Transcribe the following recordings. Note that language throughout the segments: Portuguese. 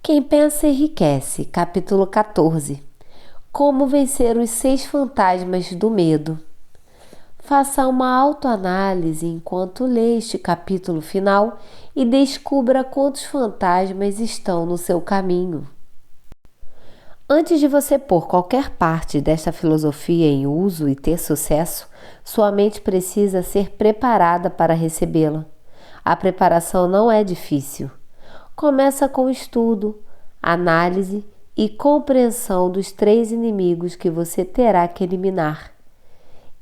Quem pensa enriquece, capítulo 14. Como vencer os 6 fantasmas do medo. Faça uma autoanálise enquanto lê este capítulo final e descubra quantos fantasmas estão no seu caminho. Antes de você pôr qualquer parte desta filosofia em uso e ter sucesso, sua mente precisa ser preparada para recebê-la. A preparação não é difícil. Começa com estudo, análise e compreensão dos 3 inimigos que você terá que eliminar.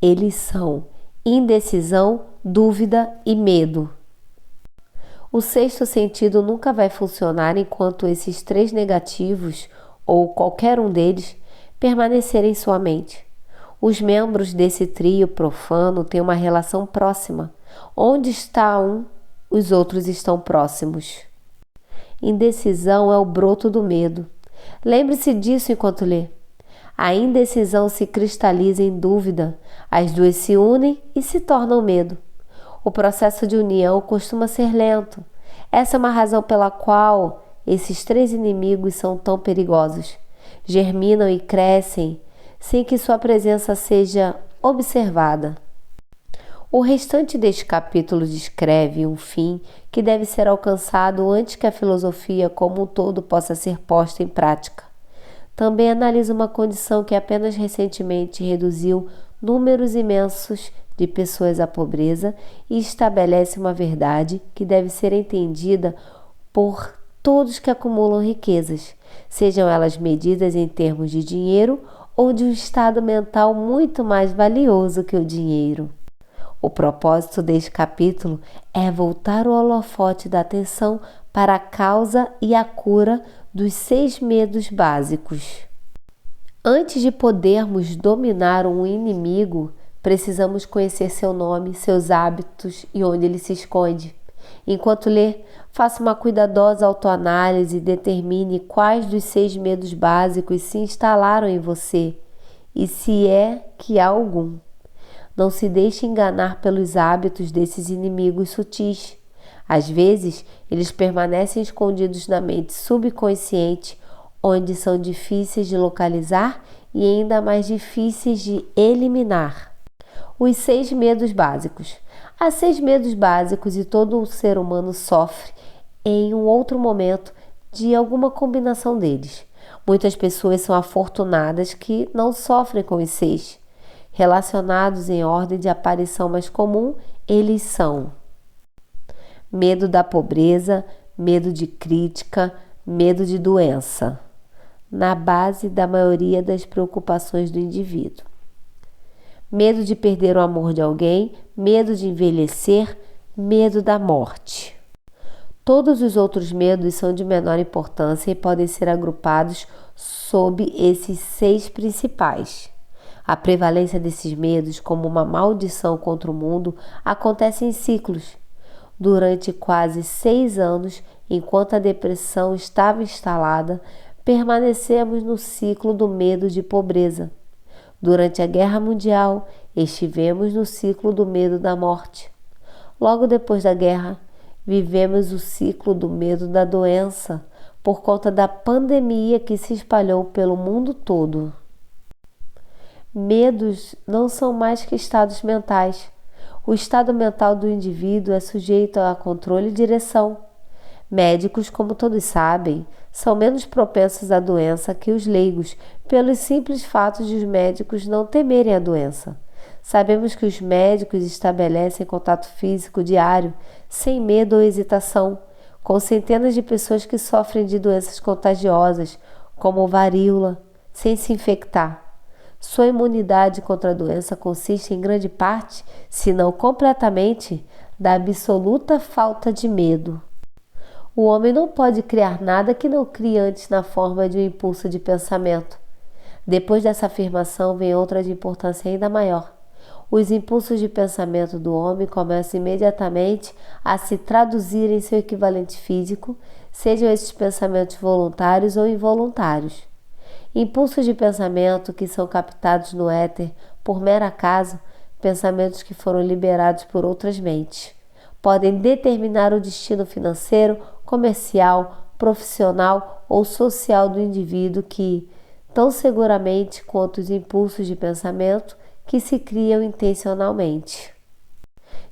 Eles são indecisão, dúvida e medo. O 6º sentido nunca vai funcionar enquanto esses 3 negativos, ou qualquer um deles, permanecerem em sua mente. Os membros desse trio profano têm uma relação próxima. Onde está um, os outros estão próximos. Indecisão é o broto do medo. Lembre-se disso enquanto lê. A indecisão se cristaliza em dúvida, as duas se unem e se tornam medo. O processo de união costuma ser lento. Essa é uma razão pela qual esses 3 inimigos são tão perigosos. Germinam e crescem sem que sua presença seja observada. O restante deste capítulo descreve um fim que deve ser alcançado antes que a filosofia como um todo possa ser posta em prática. Também analisa uma condição que apenas recentemente reduziu números imensos de pessoas à pobreza e estabelece uma verdade que deve ser entendida por todos que acumulam riquezas, sejam elas medidas em termos de dinheiro ou de um estado mental muito mais valioso que o dinheiro. O propósito deste capítulo é voltar o holofote da atenção para a causa e a cura dos 6 medos básicos. Antes de podermos dominar um inimigo, precisamos conhecer seu nome, seus hábitos e onde ele se esconde. Enquanto lê, faça uma cuidadosa autoanálise e determine quais dos 6 medos básicos se instalaram em você e se é que há algum. Não se deixe enganar pelos hábitos desses inimigos sutis. Às vezes, eles permanecem escondidos na mente subconsciente, onde são difíceis de localizar e ainda mais difíceis de eliminar. Os 6 medos básicos. Há 6 medos básicos e todo ser humano sofre em um outro momento de alguma combinação deles. Muitas pessoas são afortunadas que não sofrem com os 6. Relacionados em ordem de aparição mais comum, eles são: medo da pobreza, medo de crítica, medo de doença, na base da maioria das preocupações do indivíduo. Medo de perder o amor de alguém, medo de envelhecer, medo da morte. Todos os outros medos são de menor importância e podem ser agrupados sob esses 6 principais. A prevalência desses medos, como uma maldição contra o mundo, acontece em ciclos. Durante quase 6 anos, enquanto a depressão estava instalada, permanecemos no ciclo do medo de pobreza. Durante a Guerra Mundial, estivemos no ciclo do medo da morte. Logo depois da guerra, vivemos o ciclo do medo da doença, por conta da pandemia que se espalhou pelo mundo todo. Medos não são mais que estados mentais. O estado mental do indivíduo é sujeito a controle e direção. Médicos, como todos sabem, são menos propensos à doença que os leigos, pelo simples fato de os médicos não temerem a doença. Sabemos que os médicos estabelecem contato físico diário, sem medo ou hesitação, com centenas de pessoas que sofrem de doenças contagiosas, como varíola, sem se infectar. Sua imunidade contra a doença consiste em grande parte, se não completamente, da absoluta falta de medo. O homem não pode criar nada que não crie antes na forma de um impulso de pensamento. Depois dessa afirmação vem outra de importância ainda maior. Os impulsos de pensamento do homem começam imediatamente a se traduzir em seu equivalente físico, sejam esses pensamentos voluntários ou involuntários. Impulsos de pensamento que são captados no éter por mero acaso, pensamentos que foram liberados por outras mentes, podem determinar o destino financeiro, comercial, profissional ou social do indivíduo que, tão seguramente quanto os impulsos de pensamento que se criam intencionalmente.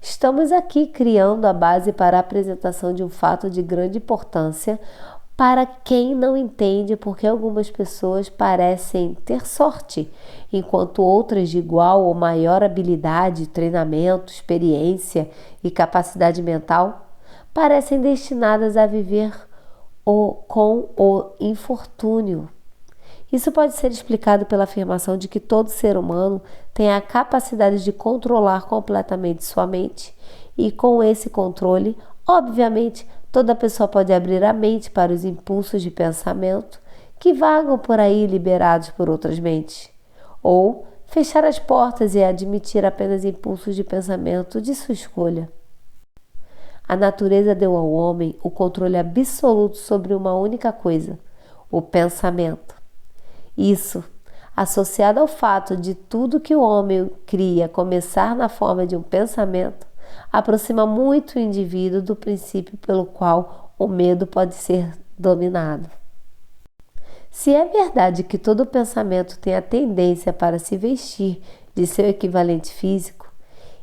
Estamos aqui criando a base para a apresentação de um fato de grande importância para quem não entende porque algumas pessoas parecem ter sorte, enquanto outras de igual ou maior habilidade, treinamento, experiência e capacidade mental parecem destinadas a viver com o infortúnio. Isso pode ser explicado pela afirmação de que todo ser humano tem a capacidade de controlar completamente sua mente e, com esse controle, obviamente, toda pessoa pode abrir a mente para os impulsos de pensamento que vagam por aí liberados por outras mentes, ou fechar as portas e admitir apenas impulsos de pensamento de sua escolha. A natureza deu ao homem o controle absoluto sobre uma única coisa, o pensamento. Isso, associado ao fato de tudo que o homem cria começar na forma de um pensamento, aproxima muito o indivíduo do princípio pelo qual o medo pode ser dominado. Se é verdade que todo pensamento tem a tendência para se vestir de seu equivalente físico,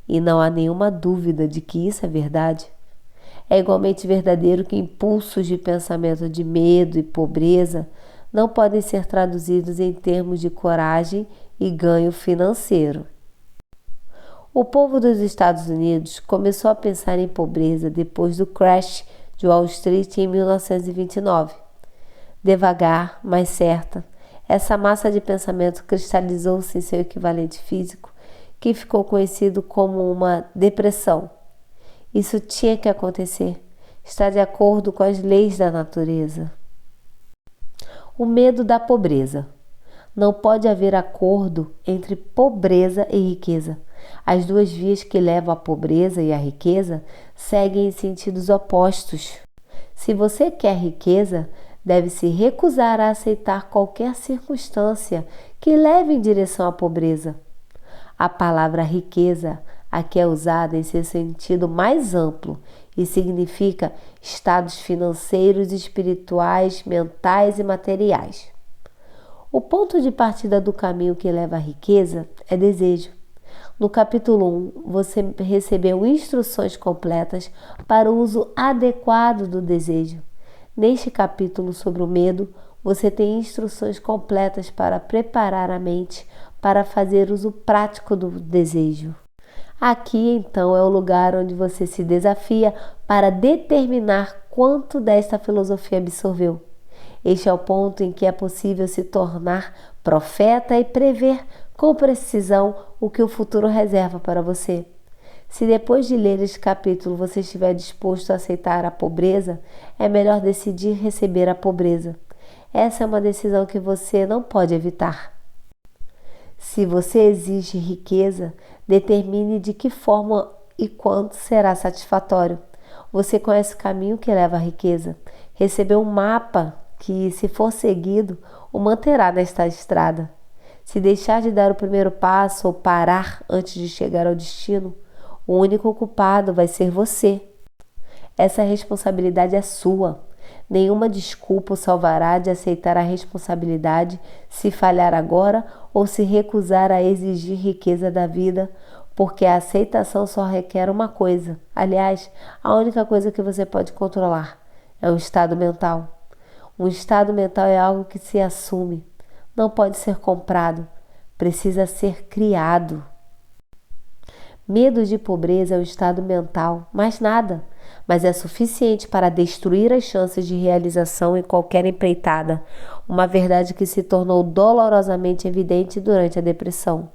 e não há nenhuma dúvida de que isso é verdade, é igualmente verdadeiro que impulsos de pensamento de medo e pobreza não podem ser traduzidos em termos de coragem e ganho financeiro. O povo dos Estados Unidos começou a pensar em pobreza depois do crash de Wall Street em 1929. Devagar, mas certa, essa massa de pensamento cristalizou-se em seu equivalente físico, que ficou conhecido como uma depressão. Isso tinha que acontecer, está de acordo com as leis da natureza. O medo da pobreza. Não pode haver acordo entre pobreza e riqueza. As duas vias que levam à pobreza e à riqueza seguem em sentidos opostos. Se você quer riqueza, deve se recusar a aceitar qualquer circunstância que leve em direção à pobreza. A palavra riqueza aqui é usada em seu sentido mais amplo e significa estados financeiros, espirituais, mentais e materiais. O ponto de partida do caminho que leva à riqueza é desejo. No capítulo 1, você recebeu instruções completas para o uso adequado do desejo. Neste capítulo sobre o medo, você tem instruções completas para preparar a mente para fazer uso prático do desejo. Aqui, então, é o lugar onde você se desafia para determinar quanto desta filosofia absorveu. Este é o ponto em que é possível se tornar profeta e prever com precisão o que o futuro reserva para você. Se depois de ler este capítulo você estiver disposto a aceitar a pobreza, é melhor decidir receber a pobreza. Essa é uma decisão que você não pode evitar. Se você exige riqueza, determine de que forma e quanto será satisfatório. Você conhece o caminho que leva à riqueza. Recebeu um mapa que, se for seguido, o manterá nesta estrada. Se deixar de dar o primeiro passo ou parar antes de chegar ao destino, o único culpado vai ser você. Essa responsabilidade é sua. Nenhuma desculpa o salvará de aceitar a responsabilidade se falhar agora ou se recusar a exigir riqueza da vida, porque a aceitação só requer uma coisa. Aliás, a única coisa que você pode controlar é o estado mental. Um estado mental é algo que se assume, não pode ser comprado, precisa ser criado. Medo de pobreza é o estado mental, mais nada, mas é suficiente para destruir as chances de realização em qualquer empreitada, uma verdade que se tornou dolorosamente evidente durante a depressão.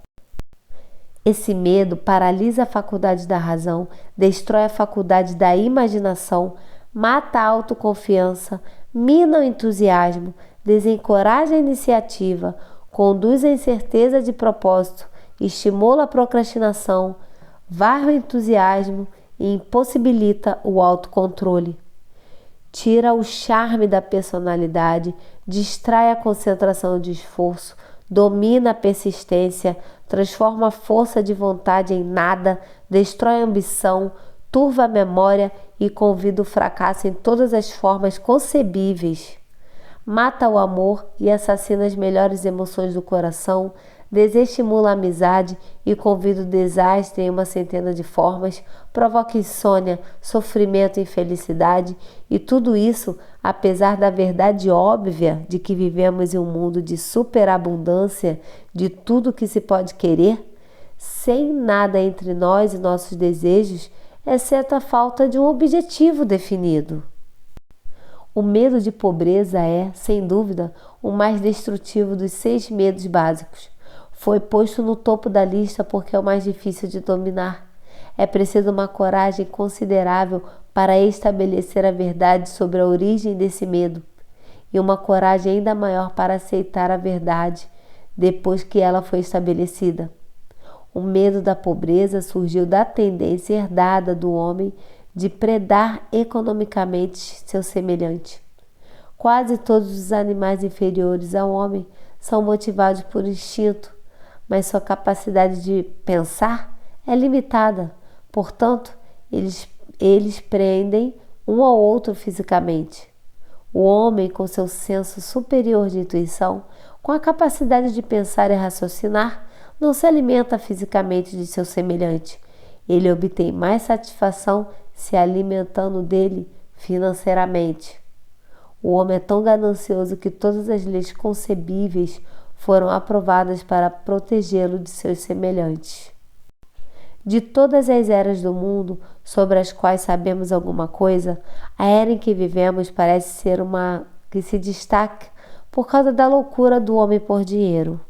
Esse medo paralisa a faculdade da razão, destrói a faculdade da imaginação, mata a autoconfiança, mina o entusiasmo, desencoraja a iniciativa, conduz à incerteza de propósito, estimula a procrastinação, varre o entusiasmo e impossibilita o autocontrole. Tira o charme da personalidade, distrai a concentração de esforço, domina a persistência, transforma a força de vontade em nada, destrói a ambição, turva a memória e convida o fracasso em todas as formas concebíveis. Mata o amor e assassina as melhores emoções do coração, desestimula a amizade e convida o desastre em uma centena de formas, provoca insônia, sofrimento e infelicidade, e tudo isso apesar da verdade óbvia de que vivemos em um mundo de superabundância de tudo que se pode querer, sem nada entre nós e nossos desejos, exceto a falta de um objetivo definido. O medo de pobreza é, sem dúvida, o mais destrutivo dos 6 medos básicos. Foi posto no topo da lista porque é o mais difícil de dominar. É preciso uma coragem considerável para estabelecer a verdade sobre a origem desse medo, e uma coragem ainda maior para aceitar a verdade depois que ela foi estabelecida. O medo da pobreza surgiu da tendência herdada do homem de predar economicamente seu semelhante. Quase todos os animais inferiores ao homem são motivados por instinto, mas sua capacidade de pensar é limitada. Portanto, eles prendem um ao outro fisicamente. O homem, com seu senso superior de intuição, com a capacidade de pensar e raciocinar, não se alimenta fisicamente de seu semelhante. Ele obtém mais satisfação se alimentando dele financeiramente. O homem é tão ganancioso que todas as leis concebíveis foram aprovadas para protegê-lo de seus semelhantes. De todas as eras do mundo sobre as quais sabemos alguma coisa, a era em que vivemos parece ser uma que se destaca por causa da loucura do homem por dinheiro.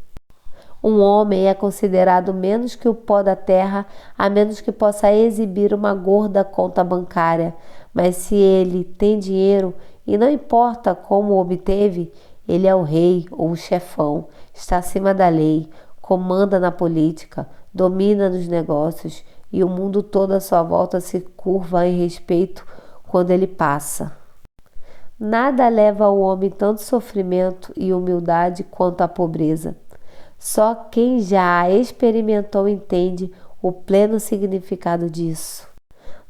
Um homem é considerado menos que o pó da terra, a menos que possa exibir uma gorda conta bancária. Mas se ele tem dinheiro, e não importa como o obteve, ele é o rei ou o chefão, está acima da lei, comanda na política, domina nos negócios, e o mundo todo à sua volta se curva em respeito quando ele passa. Nada leva ao homem tanto sofrimento e humildade quanto a pobreza. Só quem já a experimentou entende o pleno significado disso.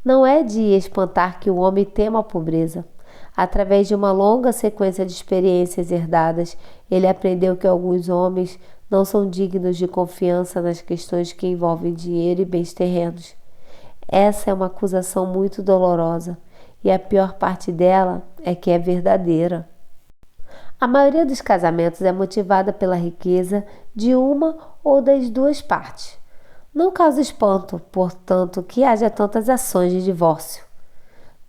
Não é de espantar que o homem tema a pobreza. Através de uma longa sequência de experiências herdadas, ele aprendeu que alguns homens não são dignos de confiança nas questões que envolvem dinheiro e bens terrenos. Essa é uma acusação muito dolorosa, e a pior parte dela é que é verdadeira. A maioria dos casamentos é motivada pela riqueza de uma ou das duas partes. Não causa espanto, portanto, que haja tantas ações de divórcio.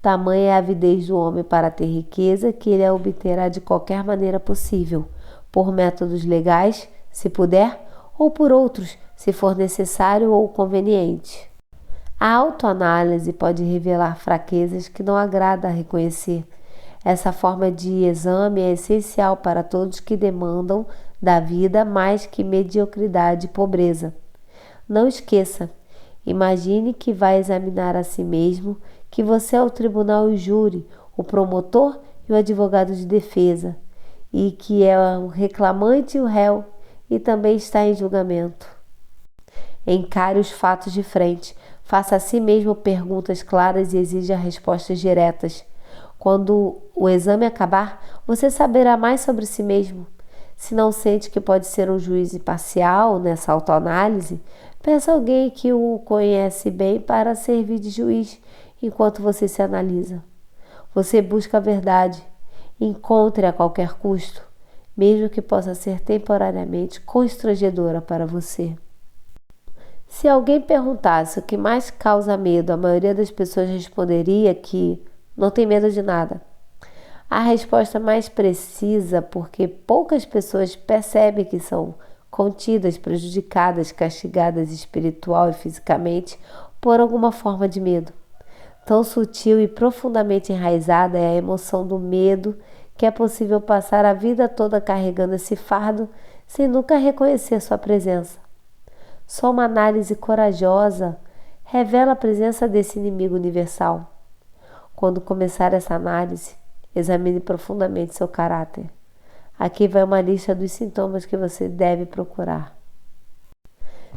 Tamanha é a avidez do homem para ter riqueza que ele a obterá de qualquer maneira possível, por métodos legais, se puder, ou por outros, se for necessário ou conveniente. A autoanálise pode revelar fraquezas que não agrada a reconhecer. Essa forma de exame é essencial para todos que demandam da vida mais que mediocridade e pobreza. Não esqueça, imagine que vai examinar a si mesmo, que você é o tribunal e o júri, o promotor e o advogado de defesa, e que é o reclamante e o réu, e também está em julgamento. Encare os fatos de frente, faça a si mesmo perguntas claras e exija respostas diretas. Quando o exame acabar, você saberá mais sobre si mesmo. Se não sente que pode ser um juiz imparcial nessa autoanálise, peça a alguém que o conhece bem para servir de juiz enquanto você se analisa. Você busca a verdade, encontre a qualquer custo, mesmo que possa ser temporariamente constrangedora para você. Se alguém perguntasse o que mais causa medo, a maioria das pessoas responderia que não tem medo de nada. A resposta mais precisa, porque poucas pessoas percebem que são contidas, prejudicadas, castigadas espiritual e fisicamente por alguma forma de medo. Tão sutil e profundamente enraizada é a emoção do medo que é possível passar a vida toda carregando esse fardo sem nunca reconhecer sua presença. Só uma análise corajosa revela a presença desse inimigo universal. Quando começar essa análise, examine profundamente seu caráter. Aqui vai uma lista dos sintomas que você deve procurar.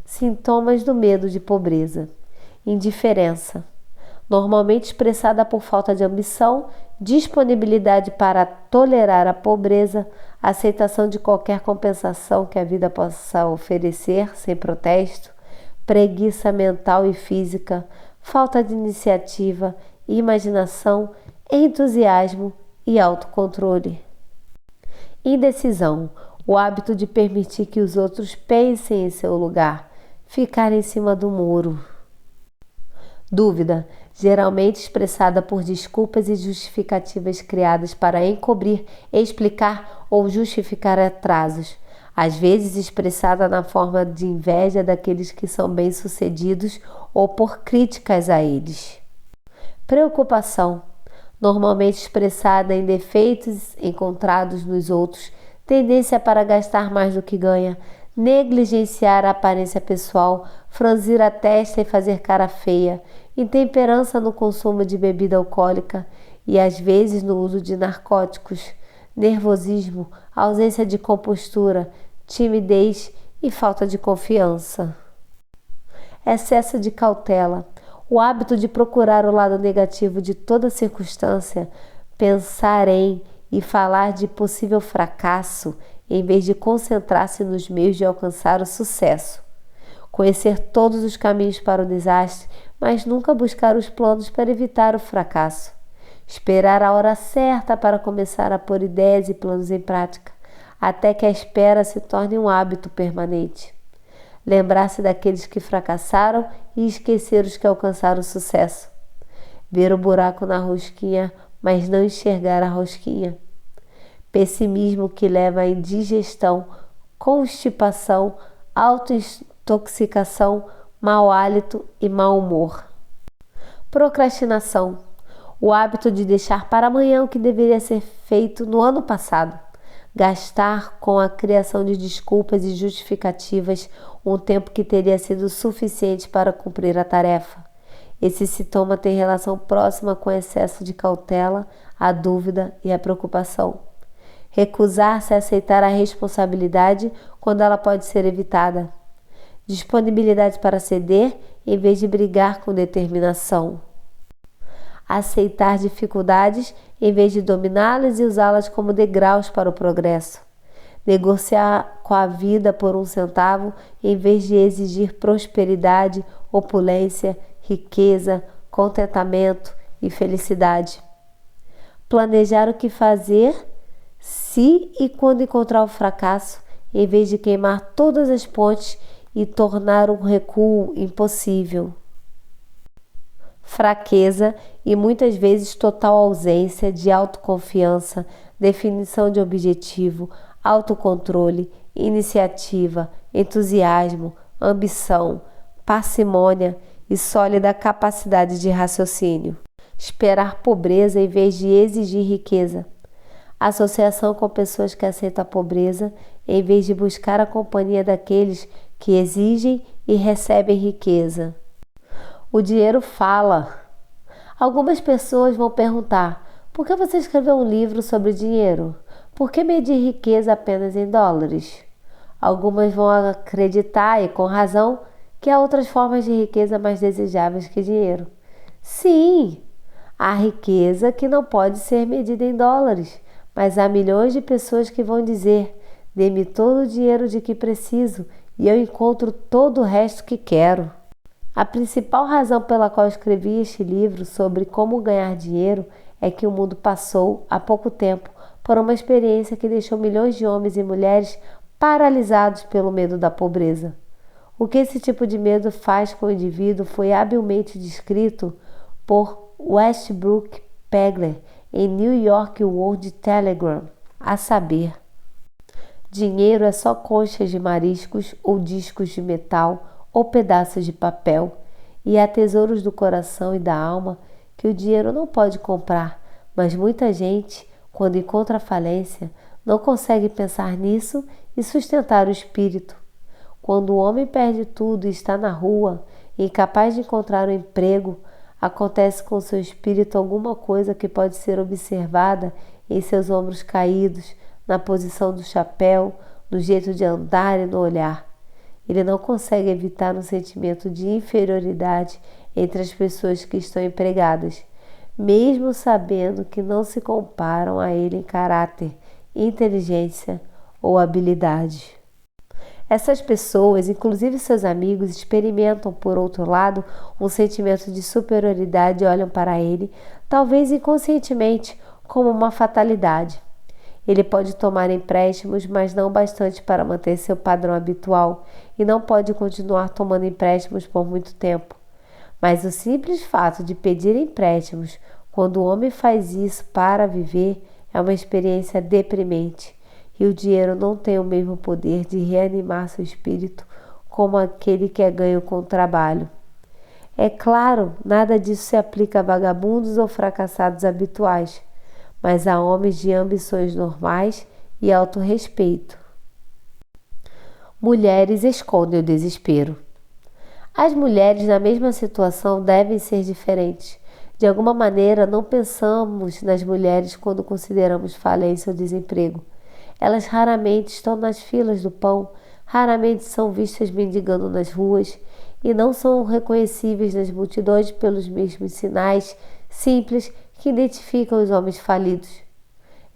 Sintomas do medo de pobreza. Indiferença. normalmente expressada por falta de ambição, disponibilidade para tolerar a pobreza, aceitação de qualquer compensação que a vida possa oferecer sem protesto, preguiça mental e física, falta de iniciativa, imaginação, entusiasmo e autocontrole. Indecisão, o hábito de permitir que os outros pensem em seu lugar, ficar em cima do muro. Dúvida, geralmente expressada por desculpas e justificativas criadas para encobrir, explicar ou justificar atrasos, às vezes expressada na forma de inveja daqueles que são bem-sucedidos ou por críticas a eles. Preocupação, normalmente expressada em defeitos encontrados nos outros, tendência para gastar mais do que ganha, negligenciar a aparência pessoal, franzir a testa e fazer cara feia, intemperança no consumo de bebida alcoólica e às vezes no uso de narcóticos, nervosismo, ausência de compostura, timidez e falta de confiança. Excesso de cautela, o hábito de procurar o lado negativo de toda circunstância, pensar em e falar de possível fracasso, em vez de concentrar-se nos meios de alcançar o sucesso. Conhecer todos os caminhos para o desastre, mas nunca buscar os planos para evitar o fracasso. Esperar a hora certa para começar a pôr ideias e planos em prática, até que a espera se torne um hábito permanente. Lembrar-se daqueles que fracassaram e esquecer os que alcançaram o sucesso. Ver o buraco na rosquinha, mas não enxergar a rosquinha. Pessimismo que leva à indigestão, constipação, autointoxicação, mau hálito e mau humor. Procrastinação, o hábito de deixar para amanhã o que deveria ser feito no ano passado. Gastar com a criação de desculpas e justificativas um tempo que teria sido suficiente para cumprir a tarefa. Esse sintoma tem relação próxima com o excesso de cautela, a dúvida e a preocupação. Recusar-se a aceitar a responsabilidade quando ela pode ser evitada. Disponibilidade para ceder em vez de brigar com determinação. Aceitar dificuldades em vez de dominá-las e usá-las como degraus para o progresso. Negociar com a vida por um centavo em vez de exigir prosperidade, opulência, riqueza, contentamento e felicidade. Planejar o que fazer se e quando encontrar o fracasso, em vez de queimar todas as pontes e tornar um recuo impossível. Fraqueza e muitas vezes total ausência de autoconfiança, definição de objetivo, autocontrole, iniciativa, entusiasmo, ambição, parcimônia e sólida capacidade de raciocínio. Esperar pobreza em vez de exigir riqueza. Associação com pessoas que aceitam a pobreza em vez de buscar a companhia daqueles que exigem e recebem riqueza. O dinheiro fala. Algumas pessoas vão perguntar: por que você escreveu um livro sobre dinheiro? Por que medir riqueza apenas em dólares? Algumas vão acreditar, e com razão, que há outras formas de riqueza mais desejáveis que dinheiro. Sim, há riqueza que não pode ser medida em dólares, mas há milhões de pessoas que vão dizer: dê-me todo o dinheiro de que preciso e eu encontro todo o resto que quero. A principal razão pela qual escrevi este livro sobre como ganhar dinheiro é que o mundo passou, há pouco tempo, por uma experiência que deixou milhões de homens e mulheres paralisados pelo medo da pobreza. O que esse tipo de medo faz com o indivíduo foi habilmente descrito por Westbrook Pegler em New York World Telegram, a saber: dinheiro é só conchas de mariscos ou discos de metal ou pedaços de papel, e há tesouros do coração e da alma que o dinheiro não pode comprar, mas muita gente, quando encontra a falência, não consegue pensar nisso e sustentar o espírito. Quando o homem perde tudo e está na rua, incapaz de encontrar um emprego, acontece com seu espírito alguma coisa que pode ser observada em seus ombros caídos, na posição do chapéu, no jeito de andar e no olhar. Ele não consegue evitar um sentimento de inferioridade entre as pessoas que estão empregadas, mesmo sabendo que não se comparam a ele em caráter, inteligência ou habilidade. Essas pessoas, inclusive seus amigos, experimentam, por outro lado, um sentimento de superioridade e olham para ele, talvez inconscientemente, como uma fatalidade. Ele pode tomar empréstimos, mas não bastante para manter seu padrão habitual, e não pode continuar tomando empréstimos por muito tempo. Mas o simples fato de pedir empréstimos, quando o homem faz isso para viver, é uma experiência deprimente, e o dinheiro não tem o mesmo poder de reanimar seu espírito como aquele que é ganho com o trabalho. É claro, nada disso se aplica a vagabundos ou fracassados habituais, mas a homens de ambições normais e autorrespeito. Mulheres escondem o desespero. As mulheres na mesma situação devem ser diferentes. De alguma maneira, não pensamos nas mulheres quando consideramos falência ou desemprego. Elas raramente estão nas filas do pão, raramente são vistas mendigando nas ruas e não são reconhecíveis nas multidões pelos mesmos sinais simples que identificam os homens falidos.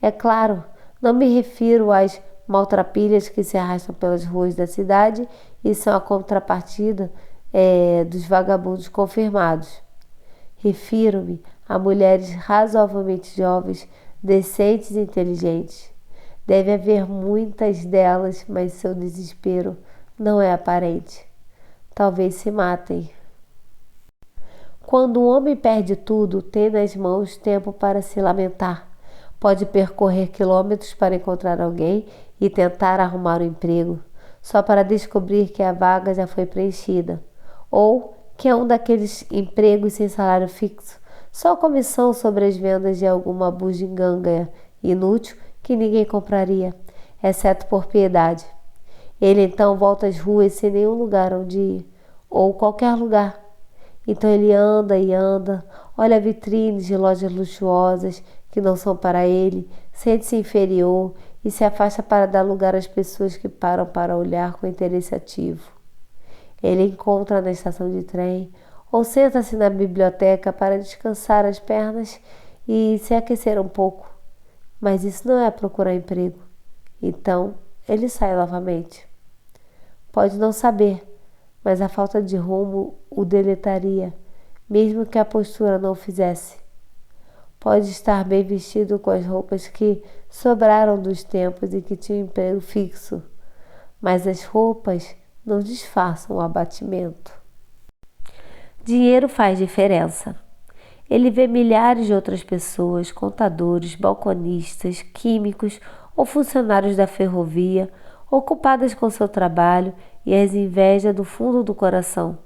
É claro, não me refiro às maltrapilhas que se arrastam pelas ruas da cidade e são a contrapartida dos vagabundos confirmados. Refiro-me a mulheres razoavelmente jovens, decentes e inteligentes. Deve haver muitas delas, mas seu desespero não é aparente. Talvez se matem. Quando um homem perde tudo, tem nas mãos tempo para se lamentar. Pode percorrer quilômetros para encontrar alguém e tentar arrumar um emprego, só para descobrir que a vaga já foi preenchida, ou que é um daqueles empregos sem salário fixo, só comissão sobre as vendas de alguma bugiganga inútil que ninguém compraria, exceto por piedade. Ele então volta às ruas sem nenhum lugar onde ir, ou qualquer lugar. Então ele anda e anda, olha vitrines de lojas luxuosas que não são para ele, sente-se inferior e se afasta para dar lugar às pessoas que param para olhar com interesse ativo. Ele encontra na estação de trem ou senta-se na biblioteca para descansar as pernas e se aquecer um pouco. Mas isso não é procurar emprego. Então ele sai novamente. Pode não saber, mas a falta de rumo o deletaria, mesmo que a postura não o fizesse. Pode estar bem vestido com as roupas que sobraram dos tempos em que tinha um emprego fixo, mas as roupas não disfarçam o abatimento. Dinheiro faz diferença. Ele vê milhares de outras pessoas, contadores, balconistas, químicos ou funcionários da ferrovia, ocupadas com seu trabalho e as inveja do fundo do coração.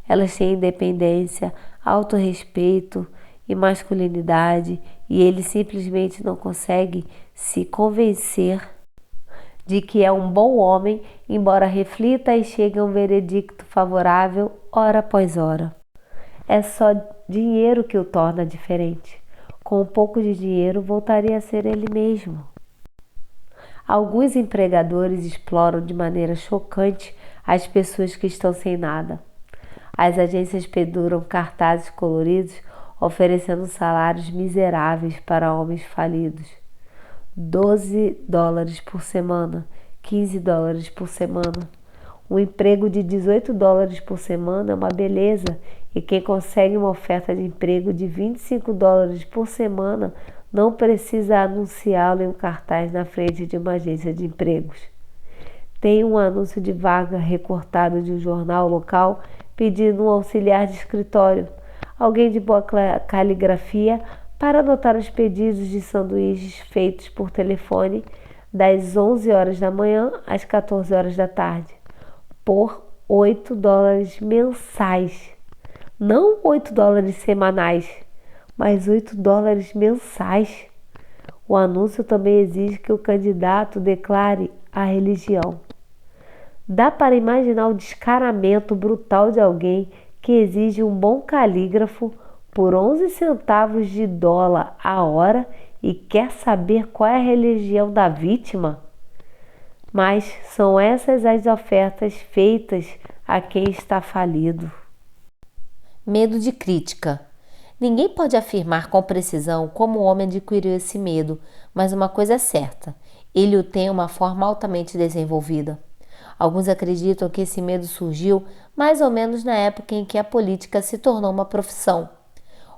Elas têm independência, autorrespeito e masculinidade e ele simplesmente não consegue se convencer de que é um bom homem, embora reflita e chegue a um veredicto favorável hora após hora. É só dinheiro que o torna diferente. Com um pouco de dinheiro, voltaria a ser ele mesmo. Alguns empregadores exploram de maneira chocante as pessoas que estão sem nada. As agências penduram cartazes coloridos oferecendo salários miseráveis para homens falidos. $12 por semana, $15 por semana. Um emprego de $18 por semana é uma beleza e quem consegue uma oferta de emprego de $25 por semana não precisa anunciá-lo em um cartaz na frente de uma agência de empregos. Tem um anúncio de vaga recortado de um jornal local pedindo um auxiliar de escritório, alguém de boa caligrafia para anotar os pedidos de sanduíches feitos por telefone das 11 horas da manhã às 14 horas da tarde, por $8 mensais. Não $8 semanais, mas $8 mensais. O anúncio também exige que o candidato declare a religião. Dá para imaginar o descaramento brutal de alguém que exige um bom calígrafo por 11 centavos de dólar a hora e quer saber qual é a religião da vítima? Mas são essas as ofertas feitas a quem está falido. Medo de crítica. Ninguém pode afirmar com precisão como o homem adquiriu esse medo, mas uma coisa é certa: ele o tem de uma forma altamente desenvolvida. Alguns acreditam que esse medo surgiu mais ou menos na época em que a política se tornou uma profissão.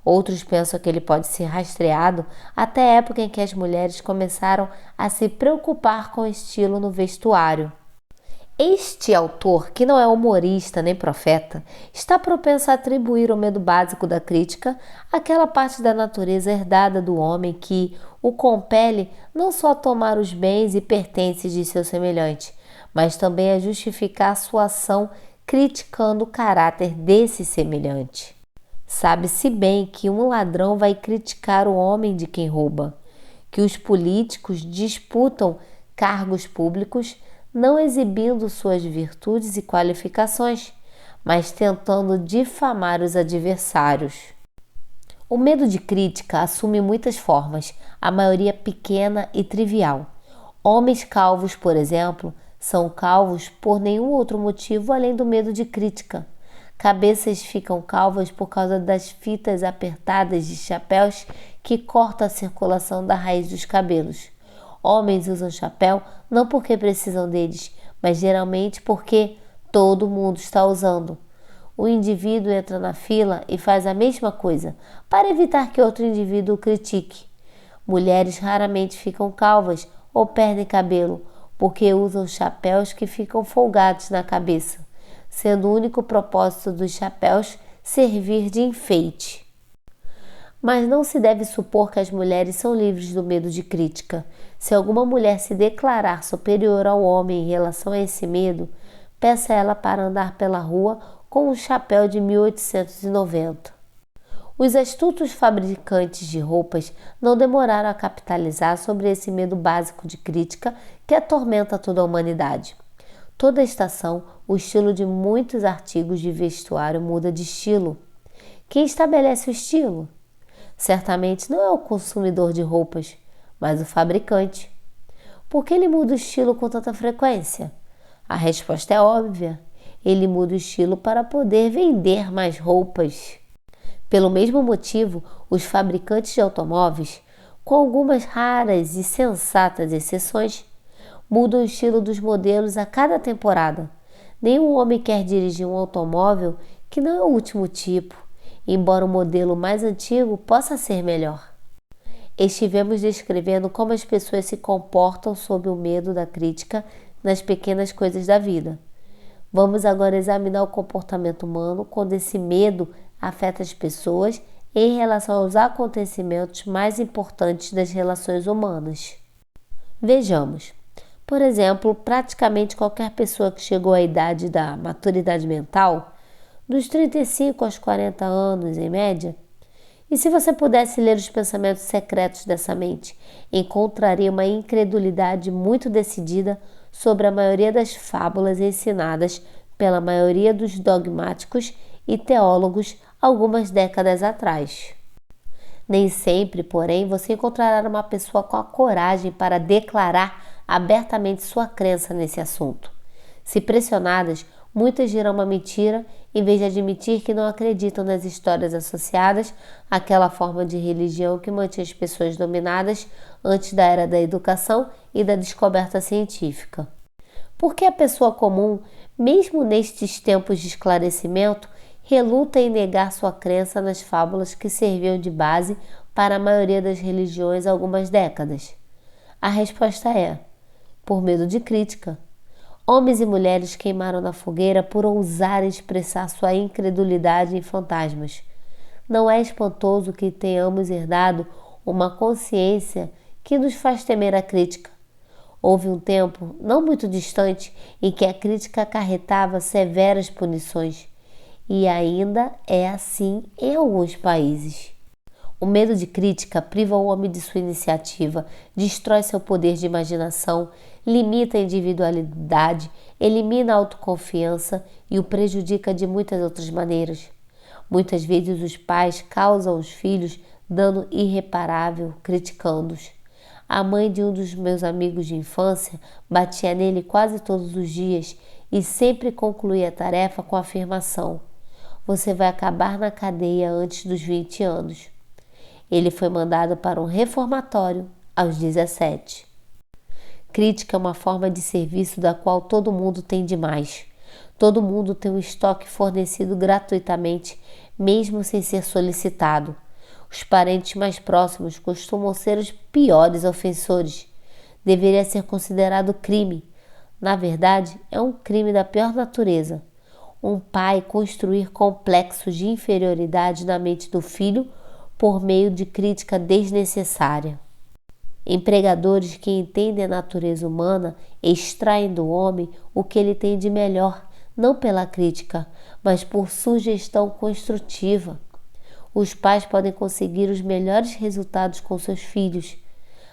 Outros pensam que ele pode ser rastreado até a época em que as mulheres começaram a se preocupar com o estilo no vestuário. Este autor, que não é humorista nem profeta, está propenso a atribuir o medo básico da crítica àquela parte da natureza herdada do homem que o compele não só a tomar os bens e pertences de seu semelhante, mas também a justificar sua ação criticando o caráter desse semelhante. Sabe-se bem que um ladrão vai criticar o homem de quem rouba, que os políticos disputam cargos públicos não exibindo suas virtudes e qualificações, mas tentando difamar os adversários. O medo de crítica assume muitas formas, a maioria pequena e trivial. Homens calvos, por exemplo, são calvos por nenhum outro motivo além do medo de crítica. Cabeças ficam calvas por causa das fitas apertadas de chapéus que cortam a circulação da raiz dos cabelos. Homens usam chapéu não porque precisam deles, mas geralmente porque todo mundo está usando. O indivíduo entra na fila e faz a mesma coisa, para evitar que outro indivíduo o critique. Mulheres raramente ficam calvas ou perdem cabelo, porque usam chapéus que ficam folgados na cabeça, sendo o único propósito dos chapéus servir de enfeite. Mas não se deve supor que as mulheres são livres do medo de crítica. Se alguma mulher se declarar superior ao homem em relação a esse medo, peça a ela para andar pela rua com um chapéu de 1890. Os astutos fabricantes de roupas não demoraram a capitalizar sobre esse medo básico de crítica que atormenta toda a humanidade. Toda estação, o estilo de muitos artigos de vestuário muda de estilo. Quem estabelece o estilo? Certamente não é o consumidor de roupas, mas o fabricante. Por que ele muda o estilo com tanta frequência? A resposta é óbvia. Ele muda o estilo para poder vender mais roupas. Pelo mesmo motivo, os fabricantes de automóveis, com algumas raras e sensatas exceções, mudam o estilo dos modelos a cada temporada. Nenhum homem quer dirigir um automóvel que não é o último tipo, embora o modelo mais antigo possa ser melhor. Estivemos descrevendo como as pessoas se comportam sob o medo da crítica nas pequenas coisas da vida. Vamos agora examinar o comportamento humano quando esse medo afeta as pessoas em relação aos acontecimentos mais importantes das relações humanas. Vejamos. Por exemplo, praticamente qualquer pessoa que chegou à idade da maturidade mental, dos 35 aos 40 anos em média, e se você pudesse ler os pensamentos secretos dessa mente, encontraria uma incredulidade muito decidida sobre a maioria das fábulas ensinadas pela maioria dos dogmáticos e teólogos algumas décadas atrás. Nem sempre, porém, você encontrará uma pessoa com a coragem para declarar abertamente sua crença nesse assunto. Se pressionadas, muitas dirão uma mentira em vez de admitir que não acreditam nas histórias associadas àquela forma de religião que mantinha as pessoas dominadas antes da era da educação e da descoberta científica. Porque a pessoa comum, mesmo nestes tempos de esclarecimento, reluta em negar sua crença nas fábulas que serviam de base para a maioria das religiões há algumas décadas? A resposta é: por medo de crítica. Homens e mulheres queimaram na fogueira por ousarem expressar sua incredulidade em fantasmas. Não é espantoso que tenhamos herdado uma consciência que nos faz temer a crítica. Houve um tempo, não muito distante, em que a crítica acarretava severas punições. E ainda é assim em alguns países. O medo de crítica priva o homem de sua iniciativa, destrói seu poder de imaginação, limita a individualidade, elimina a autoconfiança e o prejudica de muitas outras maneiras. Muitas vezes os pais causam aos filhos dano irreparável criticando-os. A mãe de um dos meus amigos de infância batia nele quase todos os dias e sempre concluía a tarefa com a afirmação: você vai acabar na cadeia antes dos 20 anos. Ele foi mandado para um reformatório aos 17. Crítica é uma forma de serviço da qual todo mundo tem demais. Todo mundo tem um estoque fornecido gratuitamente, mesmo sem ser solicitado. Os parentes mais próximos costumam ser os piores ofensores. Deveria ser considerado crime. Na verdade, é um crime da pior natureza. Um pai construir complexos de inferioridade na mente do filho por meio de crítica desnecessária. Empregadores que entendem a natureza humana extraem do homem o que ele tem de melhor, não pela crítica, mas por sugestão construtiva. Os pais podem conseguir os melhores resultados com seus filhos.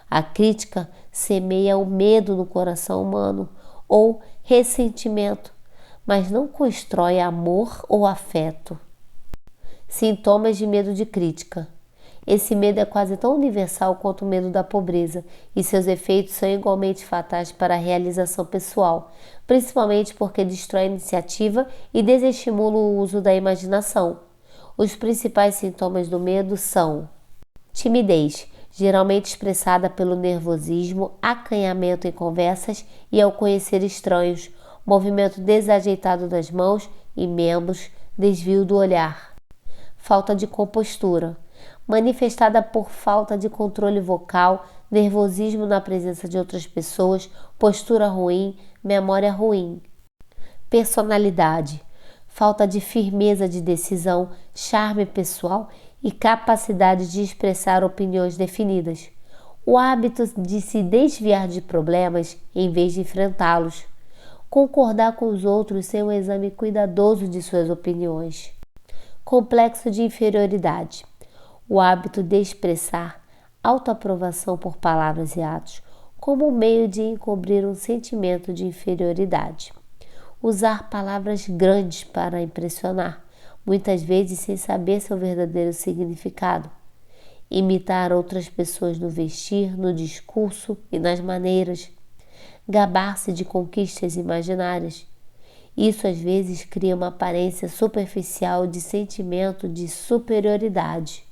A crítica semeia o medo no coração humano ou ressentimento, mas não constrói amor ou afeto. Sintomas de medo de crítica. Esse medo é quase tão universal quanto o medo da pobreza, e seus efeitos são igualmente fatais para a realização pessoal, principalmente porque destrói a iniciativa e desestimula o uso da imaginação. Os principais sintomas do medo são timidez, geralmente expressada pelo nervosismo, acanhamento em conversas e ao conhecer estranhos, movimento desajeitado das mãos e membros, desvio do olhar. Falta de compostura, manifestada por falta de controle vocal, nervosismo na presença de outras pessoas, postura ruim, memória ruim. Personalidade, falta de firmeza de decisão, charme pessoal e capacidade de expressar opiniões definidas. O hábito de se desviar de problemas em vez de enfrentá-los. Concordar com os outros sem um exame cuidadoso de suas opiniões. Complexo de inferioridade. O hábito de expressar autoaprovação por palavras e atos como meio de encobrir um sentimento de inferioridade. Usar palavras grandes para impressionar, muitas vezes sem saber seu verdadeiro significado. Imitar outras pessoas no vestir, no discurso e nas maneiras. Gabar-se de conquistas imaginárias. Isso às vezes cria uma aparência superficial de sentimento de superioridade.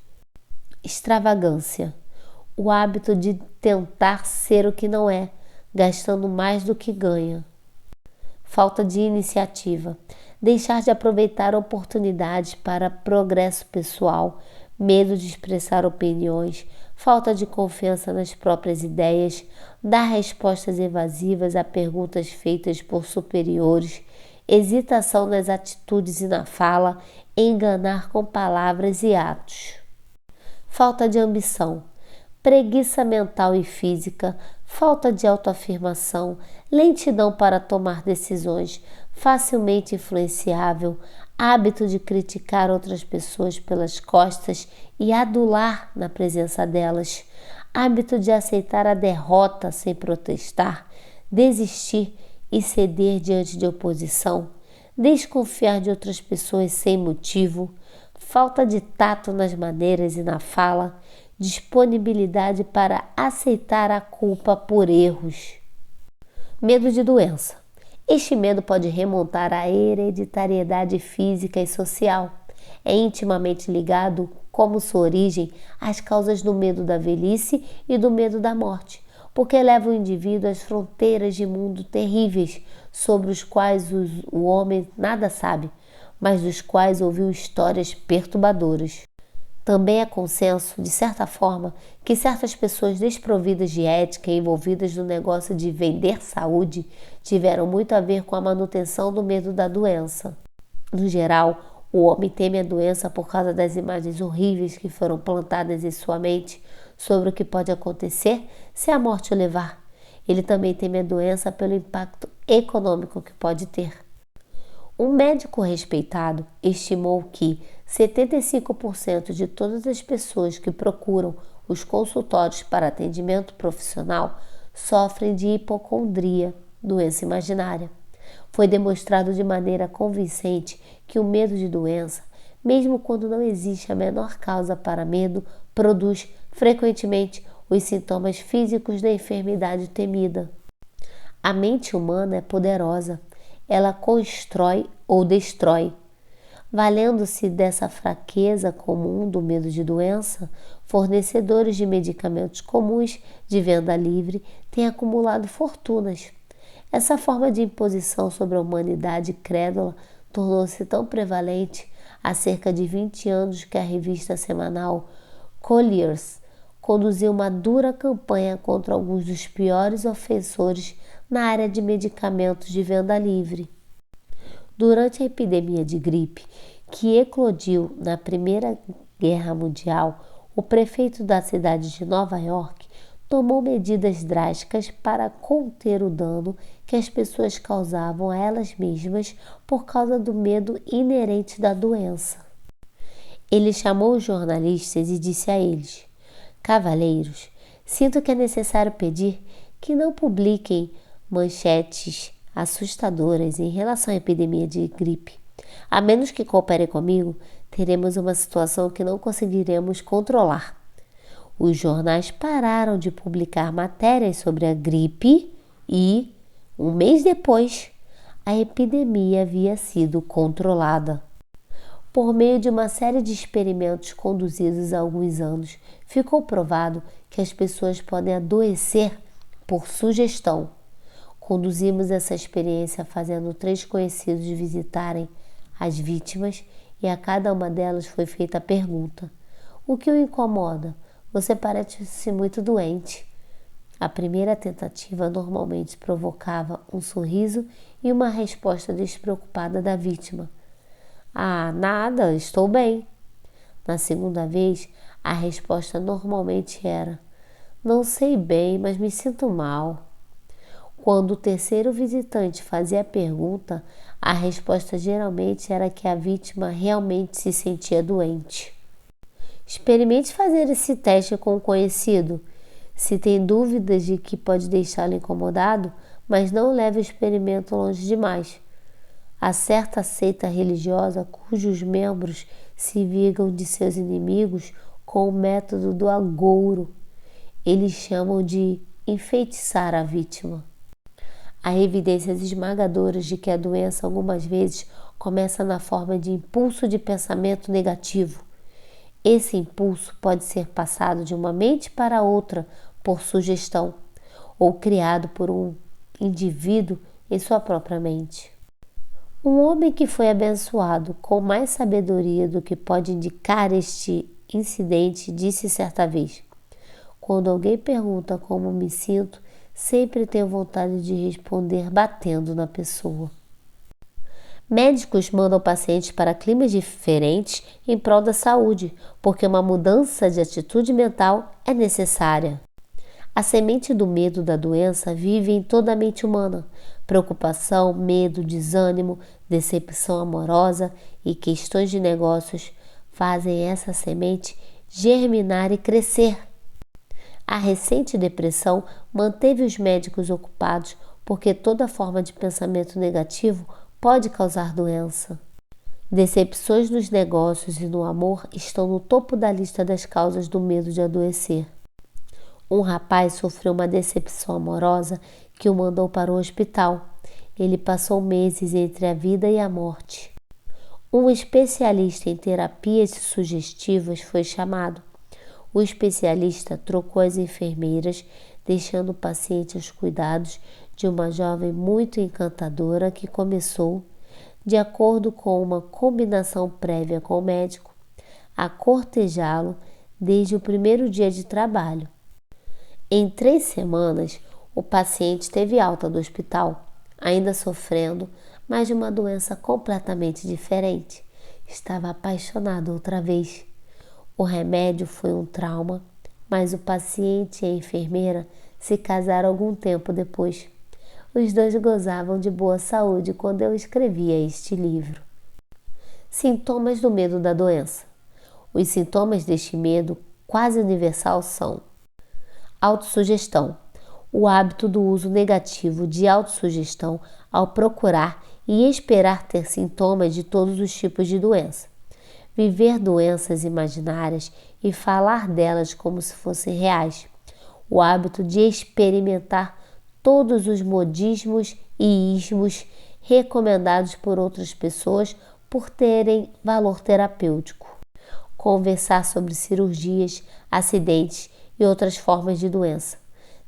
Extravagância. O hábito de tentar ser o que não é, gastando mais do que ganha. Falta de iniciativa. Deixar de aproveitar oportunidades para progresso pessoal, medo de expressar opiniões, falta de confiança nas próprias ideias, dar respostas evasivas a perguntas feitas por superiores, hesitação nas atitudes e na fala, enganar com palavras e atos. Falta de ambição, preguiça mental e física, falta de autoafirmação, lentidão para tomar decisões, facilmente influenciável, hábito de criticar outras pessoas pelas costas e adular na presença delas, hábito de aceitar a derrota sem protestar, desistir e ceder diante de oposição, desconfiar de outras pessoas sem motivo, falta de tato nas maneiras e na fala, disponibilidade para aceitar a culpa por erros. Medo de doença. Este medo pode remontar à hereditariedade física e social. É intimamente ligado, como sua origem, às causas do medo da velhice e do medo da morte, porque leva o indivíduo às fronteiras de mundo terríveis, sobre os quais o homem nada sabe, mas dos quais ouviu histórias perturbadoras. Também é consenso, de certa forma, que certas pessoas desprovidas de ética e envolvidas no negócio de vender saúde tiveram muito a ver com a manutenção do medo da doença. No geral, o homem teme a doença por causa das imagens horríveis que foram plantadas em sua mente sobre o que pode acontecer se a morte o levar. Ele também teme a doença pelo impacto econômico que pode ter. Um médico respeitado estimou que 75% de todas as pessoas que procuram os consultórios para atendimento profissional sofrem de hipocondria, doença imaginária. Foi demonstrado de maneira convincente que o medo de doença, mesmo quando não existe a menor causa para medo, produz frequentemente os sintomas físicos da enfermidade temida. A mente humana é poderosa. Ela constrói ou destrói. Valendo-se dessa fraqueza comum do medo de doença, fornecedores de medicamentos comuns de venda livre têm acumulado fortunas. Essa forma de imposição sobre a humanidade crédula tornou-se tão prevalente há cerca de 20 anos que a revista semanal Collier's conduziu uma dura campanha contra alguns dos piores ofensores na área de medicamentos de venda livre. Durante a epidemia de gripe, que eclodiu na Primeira Guerra Mundial, o prefeito da cidade de Nova York tomou medidas drásticas para conter o dano que as pessoas causavam a elas mesmas por causa do medo inerente da doença. Ele chamou os jornalistas e disse a eles: "Cavalheiros, sinto que é necessário pedir que não publiquem manchetes assustadoras em relação à epidemia de gripe. A menos que cooperem comigo, teremos uma situação que não conseguiremos controlar." Os jornais pararam de publicar matérias sobre a gripe e, um mês depois, a epidemia havia sido controlada. Por meio de uma série de experimentos conduzidos há alguns anos, ficou provado que as pessoas podem adoecer por sugestão. Conduzimos essa experiência fazendo 3 conhecidos visitarem as vítimas e a cada uma delas foi feita a pergunta: "O que o incomoda? Você parece muito doente." A primeira tentativa normalmente provocava um sorriso e uma resposta despreocupada da vítima: "Ah, nada, estou bem." Na segunda vez, a resposta normalmente era: "Não sei bem, mas me sinto mal." Quando o terceiro visitante fazia a pergunta, a resposta geralmente era que a vítima realmente se sentia doente. Experimente fazer esse teste com um conhecido. Se tem dúvidas de que pode deixá-lo incomodado, mas não leve o experimento longe demais. Há certa seita religiosa cujos membros se vingam de seus inimigos com o método do agouro. Eles chamam de enfeitiçar a vítima. Há evidências esmagadoras de que a doença algumas vezes começa na forma de impulso de pensamento negativo. Esse impulso pode ser passado de uma mente para outra por sugestão ou criado por um indivíduo em sua própria mente. Um homem que foi abençoado com mais sabedoria do que pode indicar este incidente disse certa vez: "Quando alguém pergunta como me sinto, sempre tenho vontade de responder batendo na pessoa." Médicos mandam pacientes para climas diferentes em prol da saúde, porque uma mudança de atitude mental é necessária. A semente do medo da doença vive em toda a mente humana. Preocupação, medo, desânimo, decepção amorosa e questões de negócios fazem essa semente germinar e crescer. A recente depressão manteve os médicos ocupados porque toda forma de pensamento negativo pode causar doença. Decepções nos negócios e no amor estão no topo da lista das causas do medo de adoecer. Um rapaz sofreu uma decepção amorosa que o mandou para o hospital. Ele passou meses entre a vida e a morte. Um especialista em terapias sugestivas foi chamado. O especialista trocou as enfermeiras, deixando o paciente aos cuidados de uma jovem muito encantadora que começou, de acordo com uma combinação prévia com o médico, a cortejá-lo desde o primeiro dia de trabalho. Em 3 semanas, o paciente teve alta do hospital, ainda sofrendo, mas de uma doença completamente diferente. Estava apaixonado outra vez. O remédio foi um trauma, mas o paciente e a enfermeira se casaram algum tempo depois. Os 2 gozavam de boa saúde quando eu escrevia este livro. Sintomas do medo da doença. Os sintomas deste medo quase universal são: autossugestão, o hábito do uso negativo de autossugestão ao procurar e esperar ter sintomas de todos os tipos de doença. Viver doenças imaginárias e falar delas como se fossem reais. O hábito de experimentar todos os modismos e ismos recomendados por outras pessoas por terem valor terapêutico. Conversar sobre cirurgias, acidentes e outras formas de doença.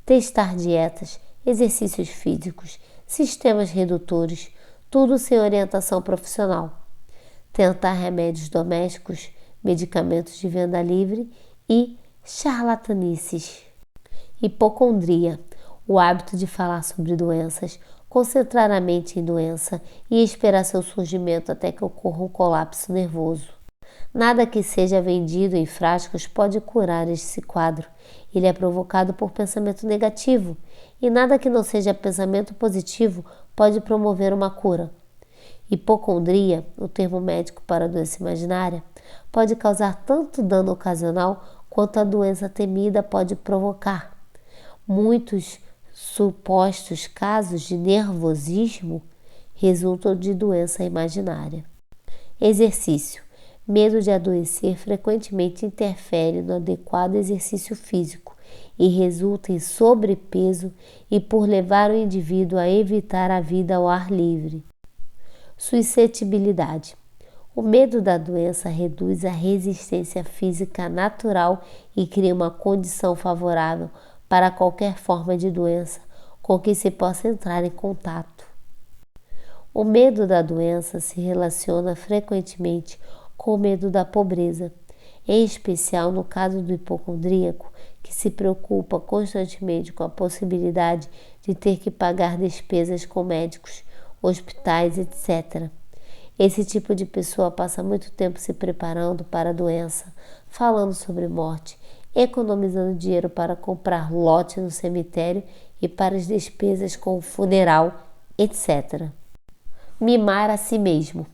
Testar dietas, exercícios físicos, sistemas redutores, tudo sem orientação profissional. Tentar remédios domésticos, medicamentos de venda livre e charlatanices. Hipocondria, o hábito de falar sobre doenças, concentrar a mente em doença e esperar seu surgimento até que ocorra um colapso nervoso. Nada que seja vendido em frascos pode curar esse quadro. Ele é provocado por pensamento negativo, e nada que não seja pensamento positivo pode promover uma cura. Hipocondria, o termo médico para a doença imaginária, pode causar tanto dano ocasional quanto a doença temida pode provocar. Muitos supostos casos de nervosismo resultam de doença imaginária. Exercício. Medo de adoecer frequentemente interfere no adequado exercício físico e resulta em sobrepeso e por levar o indivíduo a evitar a vida ao ar livre. Suscetibilidade. O medo da doença reduz a resistência física natural e cria uma condição favorável para qualquer forma de doença com que se possa entrar em contato. O medo da doença se relaciona frequentemente com o medo da pobreza, em especial no caso do hipocondríaco, que se preocupa constantemente com a possibilidade de ter que pagar despesas com médicos, hospitais, etc. Esse tipo de pessoa passa muito tempo se preparando para a doença, falando sobre morte, economizando dinheiro para comprar lote no cemitério e para as despesas com o funeral, etc. Mimar a si mesmo.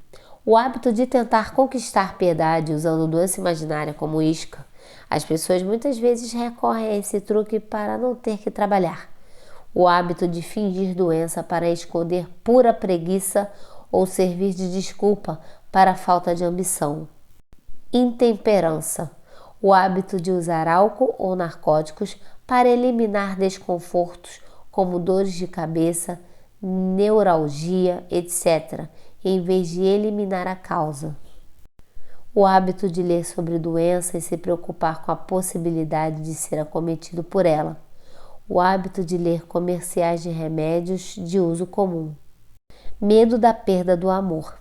O hábito de tentar conquistar piedade usando doença imaginária como isca. As pessoas muitas vezes recorrem a esse truque para não ter que trabalhar. O hábito de fingir doença para esconder pura preguiça ou servir de desculpa para a falta de ambição. Intemperança. O hábito de usar álcool ou narcóticos para eliminar desconfortos como dores de cabeça, neuralgia, etc., em vez de eliminar a causa. O hábito de ler sobre doença e se preocupar com a possibilidade de ser acometido por ela. O hábito de ler comerciais de remédios de uso comum. Medo da perda do amor.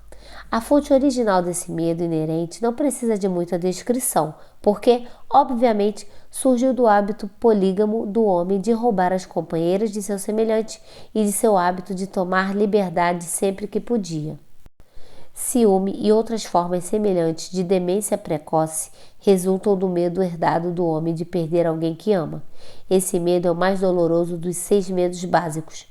A fonte original desse medo inerente não precisa de muita descrição, porque, obviamente, surgiu do hábito polígamo do homem de roubar as companheiras de seu semelhante e de seu hábito de tomar liberdade sempre que podia. Ciúme e outras formas semelhantes de demência precoce resultam do medo herdado do homem de perder alguém que ama. Esse medo é o mais doloroso dos 6 medos básicos.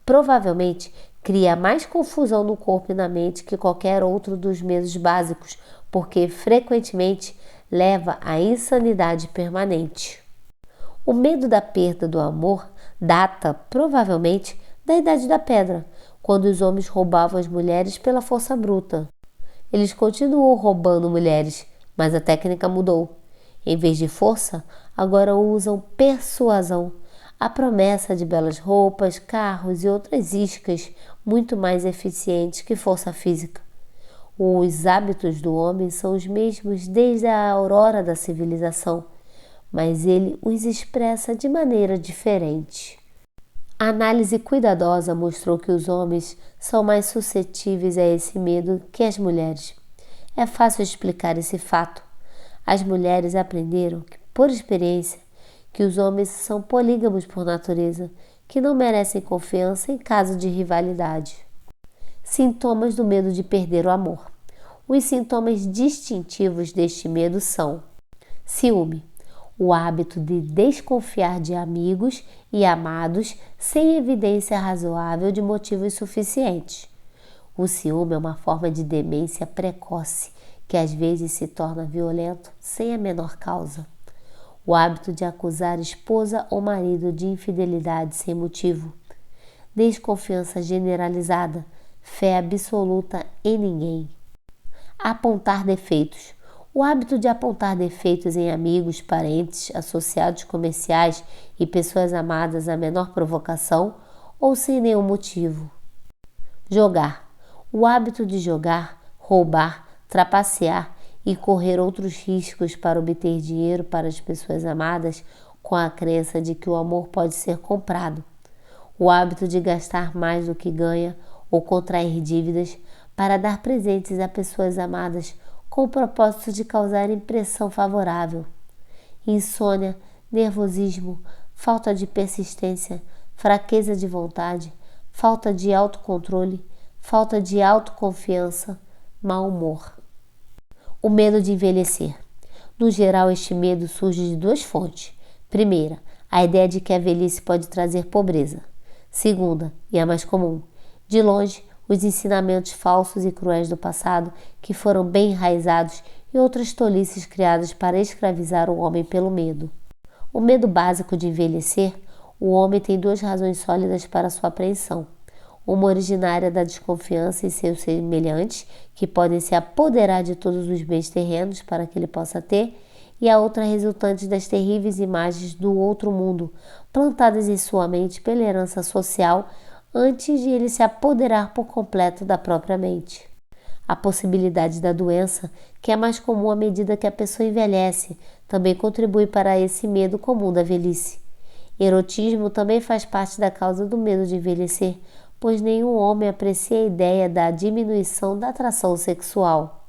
Provavelmente cria mais confusão no corpo e na mente que qualquer outro dos medos básicos, porque frequentemente leva à insanidade permanente. O medo da perda do amor data, provavelmente, da Idade da Pedra, quando os homens roubavam as mulheres pela força bruta. Eles continuam roubando mulheres, mas a técnica mudou. Em vez de força, agora usam persuasão, a promessa de belas roupas, carros e outras iscas muito mais eficientes que força física. Os hábitos do homem são os mesmos desde a aurora da civilização, mas ele os expressa de maneira diferente. A análise cuidadosa mostrou que os homens são mais suscetíveis a esse medo que as mulheres. É fácil explicar esse fato. As mulheres aprenderam, por experiência, que os homens são polígamos por natureza, que não merecem confiança em caso de rivalidade. Sintomas do medo de perder o amor. Os sintomas distintivos deste medo são: ciúme, o hábito de desconfiar de amigos e amados sem evidência razoável de motivos suficientes. O ciúme é uma forma de demência precoce que às vezes se torna violento sem a menor causa. O hábito de acusar esposa ou marido de infidelidade sem motivo. Desconfiança generalizada, fé absoluta em ninguém. Apontar defeitos. O hábito de apontar defeitos em amigos, parentes, associados comerciais e pessoas amadas à menor provocação ou sem nenhum motivo. Jogar. O hábito de jogar, roubar, trapacear e correr outros riscos para obter dinheiro para as pessoas amadas com a crença de que o amor pode ser comprado. O hábito de gastar mais do que ganha ou contrair dívidas para dar presentes a pessoas amadas com o propósito de causar impressão favorável. Insônia, nervosismo, falta de persistência, fraqueza de vontade, falta de autocontrole, falta de autoconfiança, mau humor. O medo de envelhecer. No geral, este medo surge de duas fontes. Primeira, a ideia de que a velhice pode trazer pobreza. Segunda, e a mais comum, de longe, os ensinamentos falsos e cruéis do passado que foram bem enraizados e outras tolices criadas para escravizar o homem pelo medo. O medo básico de envelhecer, o homem tem duas razões sólidas para sua apreensão. Uma originária da desconfiança em seus semelhantes, que podem se apoderar de todos os bens terrenos para que ele possa ter, e a outra resultante das terríveis imagens do outro mundo, plantadas em sua mente pela herança social antes de ele se apoderar por completo da própria mente. A possibilidade da doença, que é mais comum à medida que a pessoa envelhece, também contribui para esse medo comum da velhice. Erotismo também faz parte da causa do medo de envelhecer, pois nenhum homem aprecia a ideia da diminuição da atração sexual.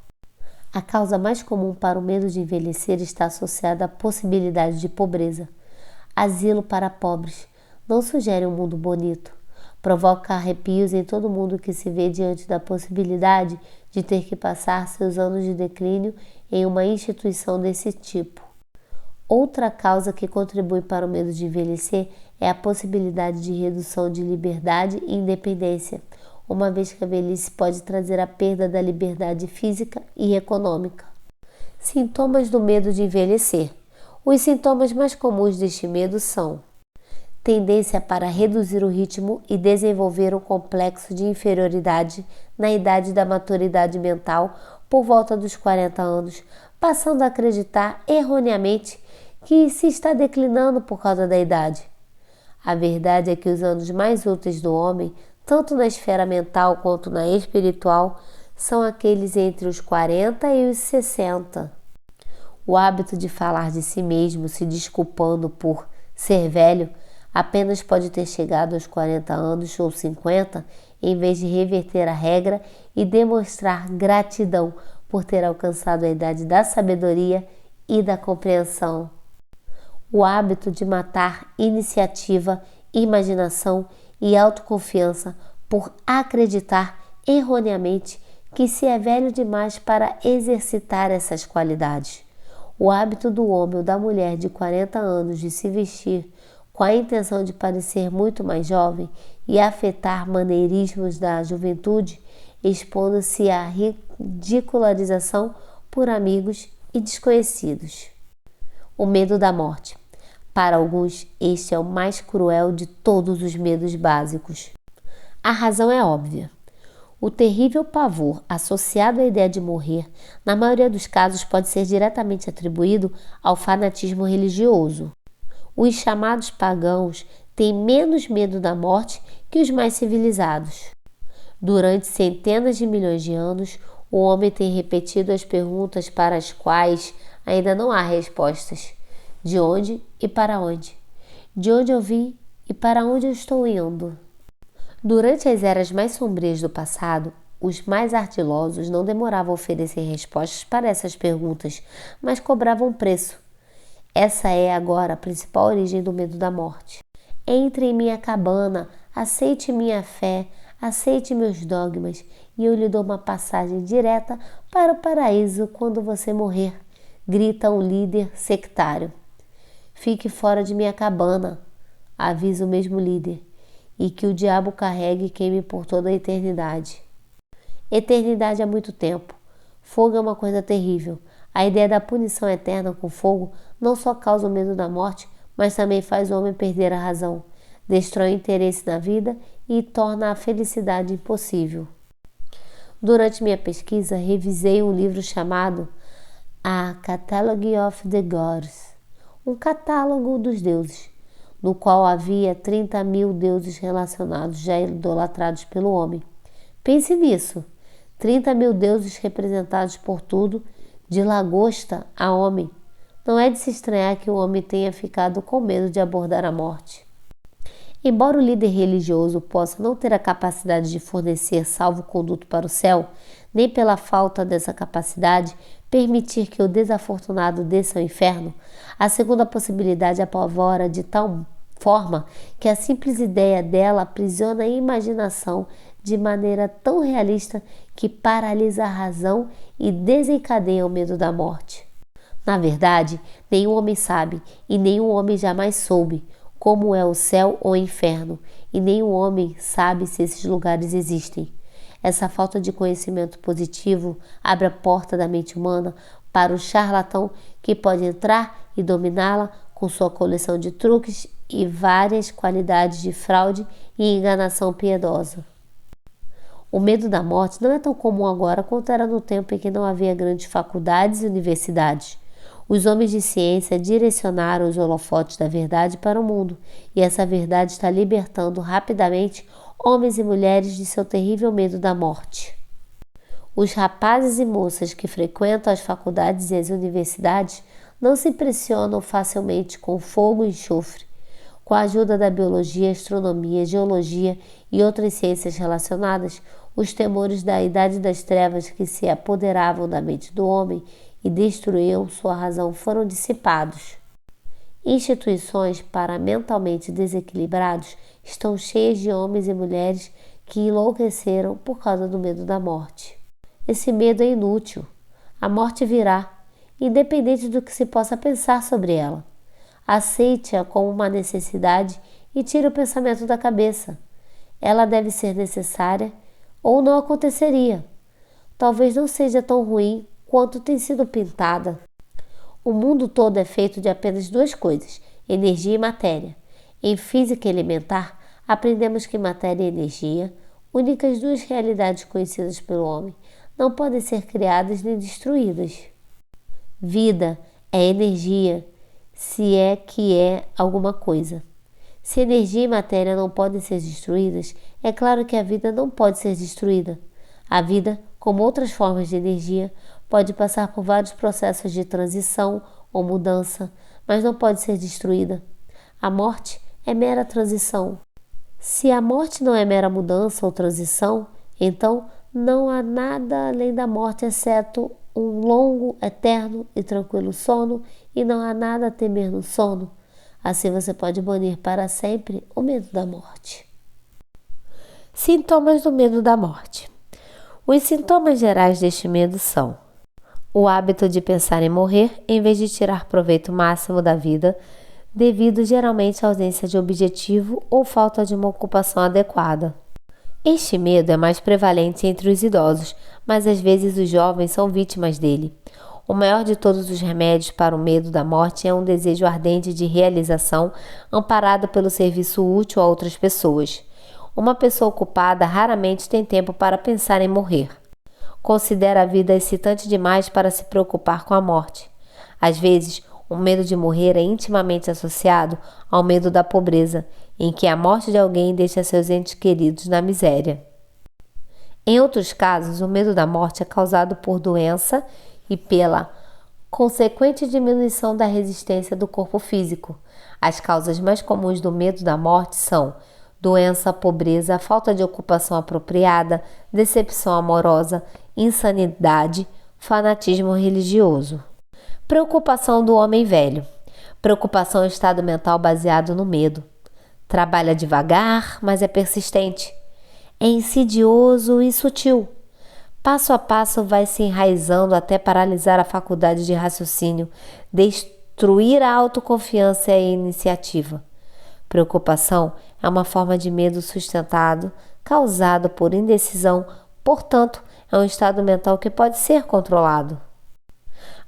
A causa mais comum para o medo de envelhecer está associada à possibilidade de pobreza. Asilo para pobres não sugere um mundo bonito. Provoca arrepios em todo mundo que se vê diante da possibilidade de ter que passar seus anos de declínio em uma instituição desse tipo. Outra causa que contribui para o medo de envelhecer é a possibilidade de redução de liberdade e independência, uma vez que a velhice pode trazer a perda da liberdade física e econômica. Sintomas do medo de envelhecer. Os sintomas mais comuns deste medo são tendência para reduzir o ritmo e desenvolver um complexo de inferioridade na idade da maturidade mental por volta dos 40 anos, passando a acreditar erroneamente que se está declinando por causa da idade. A verdade é que os anos mais úteis do homem, tanto na esfera mental quanto na espiritual, são aqueles entre os 40 e os 60. O hábito de falar de si mesmo se desculpando por ser velho apenas pode ter chegado aos 40 anos ou 50, em vez de reverter a regra e demonstrar gratidão por ter alcançado a idade da sabedoria e da compreensão. O hábito de matar iniciativa, imaginação e autoconfiança por acreditar erroneamente que se é velho demais para exercitar essas qualidades. O hábito do homem ou da mulher de 40 anos de se vestir com a intenção de parecer muito mais jovem e afetar maneirismos da juventude, expondo-se à ridicularização por amigos e desconhecidos. O medo da morte. Para alguns, este é o mais cruel de todos os medos básicos. A razão é óbvia. O terrível pavor associado à ideia de morrer, na maioria dos casos, pode ser diretamente atribuído ao fanatismo religioso. Os chamados pagãos têm menos medo da morte que os mais civilizados. Durante centenas de milhões de anos, o homem tem repetido as perguntas para as quais ainda não há respostas. De onde e para onde? De onde eu vim e para onde eu estou indo? Durante as eras mais sombrias do passado, os mais ardilosos não demoravam a oferecer respostas para essas perguntas, mas cobravam preço. Essa é agora a principal origem do medo da morte. Entre em minha cabana, aceite minha fé, aceite meus dogmas e eu lhe dou uma passagem direta para o paraíso quando você morrer, grita um líder sectário. Fique fora de minha cabana, avisa o mesmo líder, e que o diabo carregue e queime por toda a eternidade. Eternidade é muito tempo. Fogo é uma coisa terrível. A ideia da punição eterna com fogo não só causa o medo da morte, mas também faz o homem perder a razão, destrói o interesse na vida e torna a felicidade impossível. Durante minha pesquisa, revisei um livro chamado A Catalogue of the Gods, um catálogo dos deuses, no qual havia 30.000 deuses relacionados já idolatrados pelo homem. Pense nisso, 30.000 deuses representados por tudo, de lagosta a homem. Não é de se estranhar que o homem tenha ficado com medo de abordar a morte. Embora o líder religioso possa não ter a capacidade de fornecer salvo-conduto para o céu, nem pela falta dessa capacidade permitir que o desafortunado desça ao inferno, a segunda possibilidade apavora de tal forma que a simples ideia dela aprisiona a imaginação de maneira tão realista que paralisa a razão e desencadeia o medo da morte. Na verdade, nenhum homem sabe, e nenhum homem jamais soube, como é o céu ou o inferno, e nenhum homem sabe se esses lugares existem. Essa falta de conhecimento positivo abre a porta da mente humana para o charlatão que pode entrar e dominá-la com sua coleção de truques e várias qualidades de fraude e enganação piedosa. O medo da morte não é tão comum agora quanto era no tempo em que não havia grandes faculdades e universidades. Os homens de ciência direcionaram os holofotes da verdade para o mundo, e essa verdade está libertando rapidamente homens e mulheres de seu terrível medo da morte. Os rapazes e moças que frequentam as faculdades e as universidades não se impressionam facilmente com fogo e enxofre. Com a ajuda da biologia, astronomia, geologia e outras ciências relacionadas, os temores da Idade das Trevas que se apoderavam da mente do homem e destruíam sua razão foram dissipados. Instituições para mentalmente desequilibrados estão cheias de homens e mulheres que enlouqueceram por causa do medo da morte. Esse medo é inútil. A morte virá, independente do que se possa pensar sobre ela. Aceite-a como uma necessidade e tire o pensamento da cabeça. Ela deve ser necessária ou não aconteceria. Talvez não seja tão ruim quanto tem sido pintada. O mundo todo é feito de apenas duas coisas, energia e matéria. Em física elementar, aprendemos que matéria e energia, únicas duas realidades conhecidas pelo homem, não podem ser criadas nem destruídas. Vida é energia, se é que é alguma coisa. Se energia e matéria não podem ser destruídas, é claro que a vida não pode ser destruída. A vida, como outras formas de energia, pode passar por vários processos de transição ou mudança, mas não pode ser destruída. A morte é mera transição. Se a morte não é mera mudança ou transição, então não há nada além da morte exceto um longo, eterno e tranquilo sono, e não há nada a temer no sono. Assim você pode banir para sempre o medo da morte. Sintomas do medo da morte. Os sintomas gerais deste medo são o hábito de pensar em morrer em vez de tirar proveito máximo da vida, devido geralmente à ausência de objetivo ou falta de uma ocupação adequada. Este medo é mais prevalente entre os idosos, mas às vezes os jovens são vítimas dele. O maior de todos os remédios para o medo da morte é um desejo ardente de realização, amparado pelo serviço útil a outras pessoas. Uma pessoa ocupada raramente tem tempo para pensar em morrer. Considera a vida excitante demais para se preocupar com a morte. Às vezes, o medo de morrer é intimamente associado ao medo da pobreza, em que a morte de alguém deixa seus entes queridos na miséria. Em outros casos, o medo da morte é causado por doença e pela consequente diminuição da resistência do corpo físico. As causas mais comuns do medo da morte são doença, pobreza, falta de ocupação apropriada, decepção amorosa, insanidade, fanatismo religioso. Preocupação do homem velho. Preocupação é um estado mental baseado no medo. Trabalha devagar, mas é persistente. É insidioso e sutil. Passo a passo vai se enraizando até paralisar a faculdade de raciocínio, destruir a autoconfiança e a iniciativa. Preocupação é uma forma de medo sustentado, causado por indecisão, portanto, é um estado mental que pode ser controlado.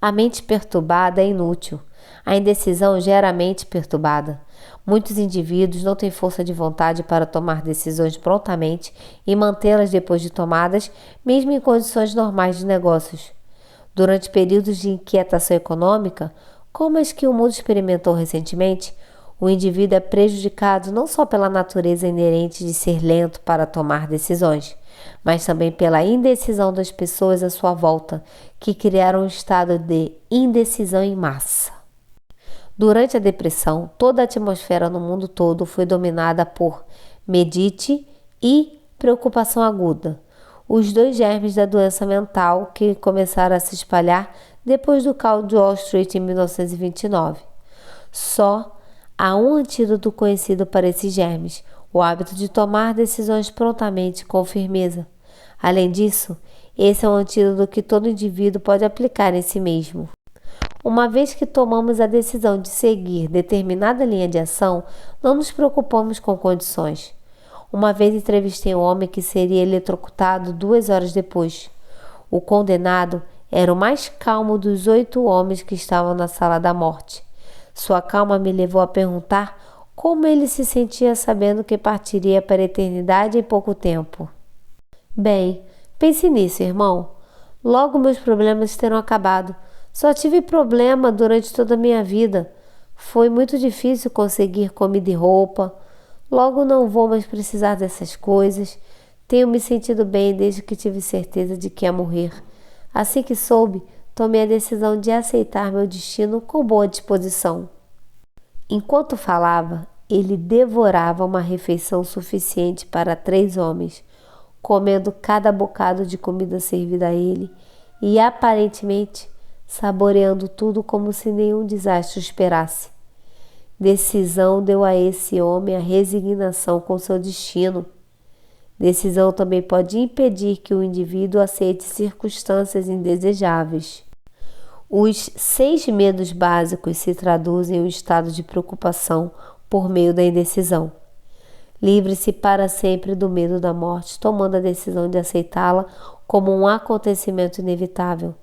A mente perturbada é inútil. A indecisão gera a mente perturbada. Muitos indivíduos não têm força de vontade para tomar decisões prontamente e mantê-las depois de tomadas, mesmo em condições normais de negócios. Durante períodos de inquietação econômica, como as que o mundo experimentou recentemente, O indivíduo é prejudicado não só pela natureza inerente de ser lento para tomar decisões, mas também pela indecisão das pessoas à sua volta, que criaram um estado de indecisão em massa. Durante a depressão, toda a atmosfera no mundo todo foi dominada por medite e preocupação aguda, os dois germes da doença mental que começaram a se espalhar depois do caos de Wall Street em 1929. Só há um antídoto conhecido para esses germes: o hábito de tomar decisões prontamente, com firmeza. Além disso, esse é um antídoto que todo indivíduo pode aplicar em si mesmo. Uma vez que tomamos a decisão de seguir determinada linha de ação, não nos preocupamos com condições. Uma vez entrevistei um homem que seria eletrocutado 2 horas depois. O condenado era o mais calmo dos 8 homens que estavam na sala da morte. Sua calma me levou a perguntar como ele se sentia sabendo que partiria para a eternidade em pouco tempo. Bem, pense nisso, irmão. Logo meus problemas terão acabado. Só tive problema durante toda a minha vida. Foi muito difícil conseguir comida e roupa. Logo não vou mais precisar dessas coisas. Tenho me sentido bem desde que tive certeza de que ia morrer. Assim que soube, tomei a decisão de aceitar meu destino com boa disposição. Enquanto falava, ele devorava uma refeição suficiente para 3 homens, comendo cada bocado de comida servida a ele e, aparentemente, saboreando tudo como se nenhum desastre o esperasse. Decisão deu a esse homem a resignação com seu destino. Decisão também pode impedir que o indivíduo aceite circunstâncias indesejáveis. Os 6 medos básicos se traduzem em um estado de preocupação por meio da indecisão. Livre-se para sempre do medo da morte, tomando a decisão de aceitá-la como um acontecimento inevitável.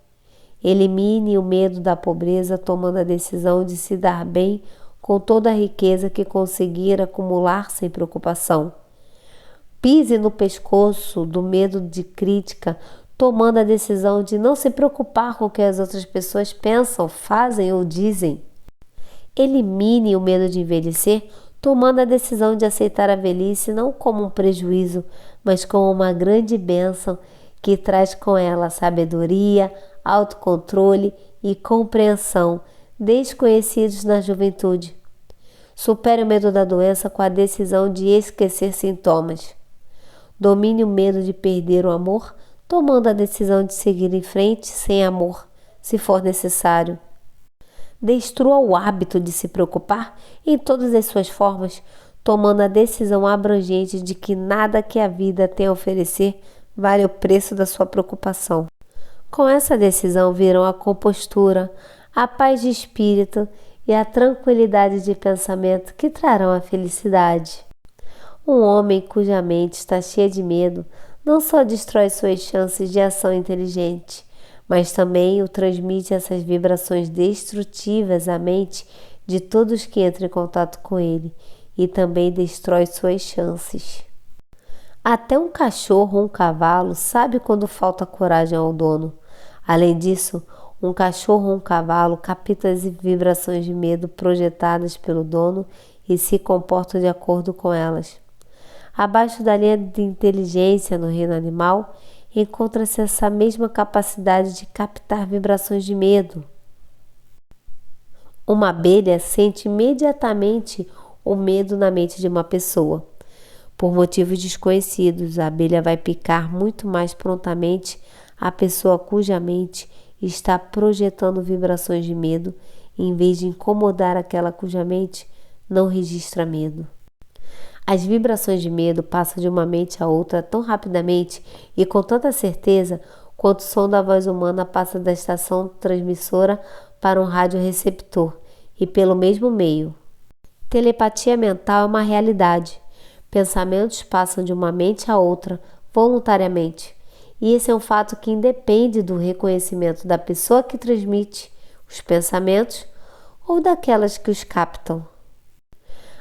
Elimine o medo da pobreza, tomando a decisão de se dar bem com toda a riqueza que conseguir acumular sem preocupação. Pise no pescoço do medo de crítica, tomando a decisão de não se preocupar com o que as outras pessoas pensam, fazem ou dizem. Elimine o medo de envelhecer, tomando a decisão de aceitar a velhice não como um prejuízo, mas como uma grande bênção que traz com ela sabedoria, autocontrole e compreensão, desconhecidos na juventude. Supere o medo da doença com a decisão de esquecer sintomas. Domine o medo de perder o amor, tomando a decisão de seguir em frente sem amor, se for necessário. Destrua o hábito de se preocupar em todas as suas formas, tomando a decisão abrangente de que nada que a vida tem a oferecer vale o preço da sua preocupação. Com essa decisão virão a compostura, a paz de espírito e a tranquilidade de pensamento que trarão a felicidade. Um homem cuja mente está cheia de medo não só destrói suas chances de ação inteligente, mas também o transmite essas vibrações destrutivas à mente de todos que entram em contato com ele e também destrói suas chances. Até um cachorro ou um cavalo sabe quando falta coragem ao dono. Além disso, um cachorro ou um cavalo capta as vibrações de medo projetadas pelo dono e se comporta de acordo com elas. Abaixo da linha de inteligência no reino animal, encontra-se essa mesma capacidade de captar vibrações de medo. Uma abelha sente imediatamente o medo na mente de uma pessoa. Por motivos desconhecidos, a abelha vai picar muito mais prontamente a pessoa cuja mente está projetando vibrações de medo, em vez de incomodar aquela cuja mente não registra medo. As vibrações de medo passam de uma mente a outra tão rapidamente e com tanta certeza quanto o som da voz humana passa da estação transmissora para um radioreceptor e pelo mesmo meio. Telepatia mental é uma realidade. Pensamentos passam de uma mente a outra voluntariamente. E esse é um fato que independe do reconhecimento da pessoa que transmite os pensamentos ou daquelas que os captam.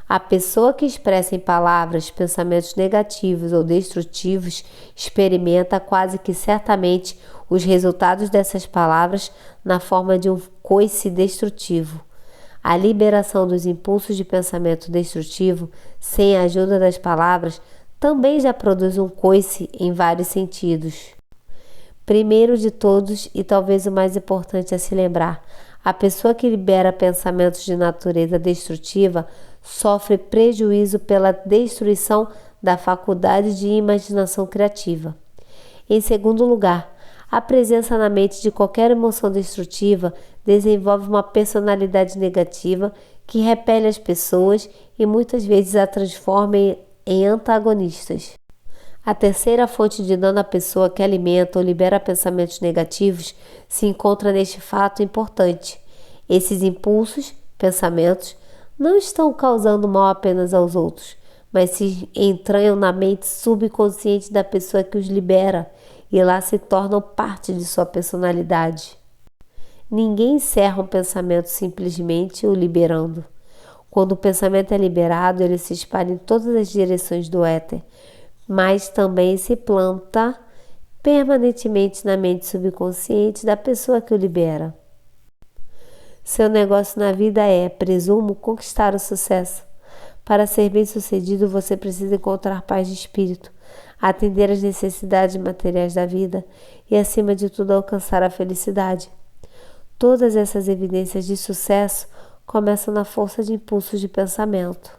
A pessoa que expressa em palavras pensamentos negativos ou destrutivos experimenta quase que certamente os resultados dessas palavras na forma de um coice destrutivo. A liberação dos impulsos de pensamento destrutivo, sem a ajuda das palavras, também já produz um coice em vários sentidos. Primeiro de todos, e talvez o mais importante a se lembrar, a pessoa que libera pensamentos de natureza destrutiva sofre prejuízo pela destruição da faculdade de imaginação criativa. Em segundo lugar, a presença na mente de qualquer emoção destrutiva desenvolve uma personalidade negativa que repele as pessoas e muitas vezes a transforma em antagonistas. A terceira fonte de dano à pessoa que alimenta ou libera pensamentos negativos se encontra neste fato importante. Esses impulsos, pensamentos, não estão causando mal apenas aos outros, mas se entranham na mente subconsciente da pessoa que os libera e lá se tornam parte de sua personalidade. Ninguém encerra um pensamento simplesmente o liberando. Quando o pensamento é liberado, ele se espalha em todas as direções do éter, mas também se planta permanentemente na mente subconsciente da pessoa que o libera. Seu negócio na vida é, presumo, conquistar o sucesso. Para ser bem-sucedido, você precisa encontrar paz de espírito, atender às necessidades materiais da vida e, acima de tudo, alcançar a felicidade. Todas essas evidências de sucesso começam na força de impulsos de pensamento.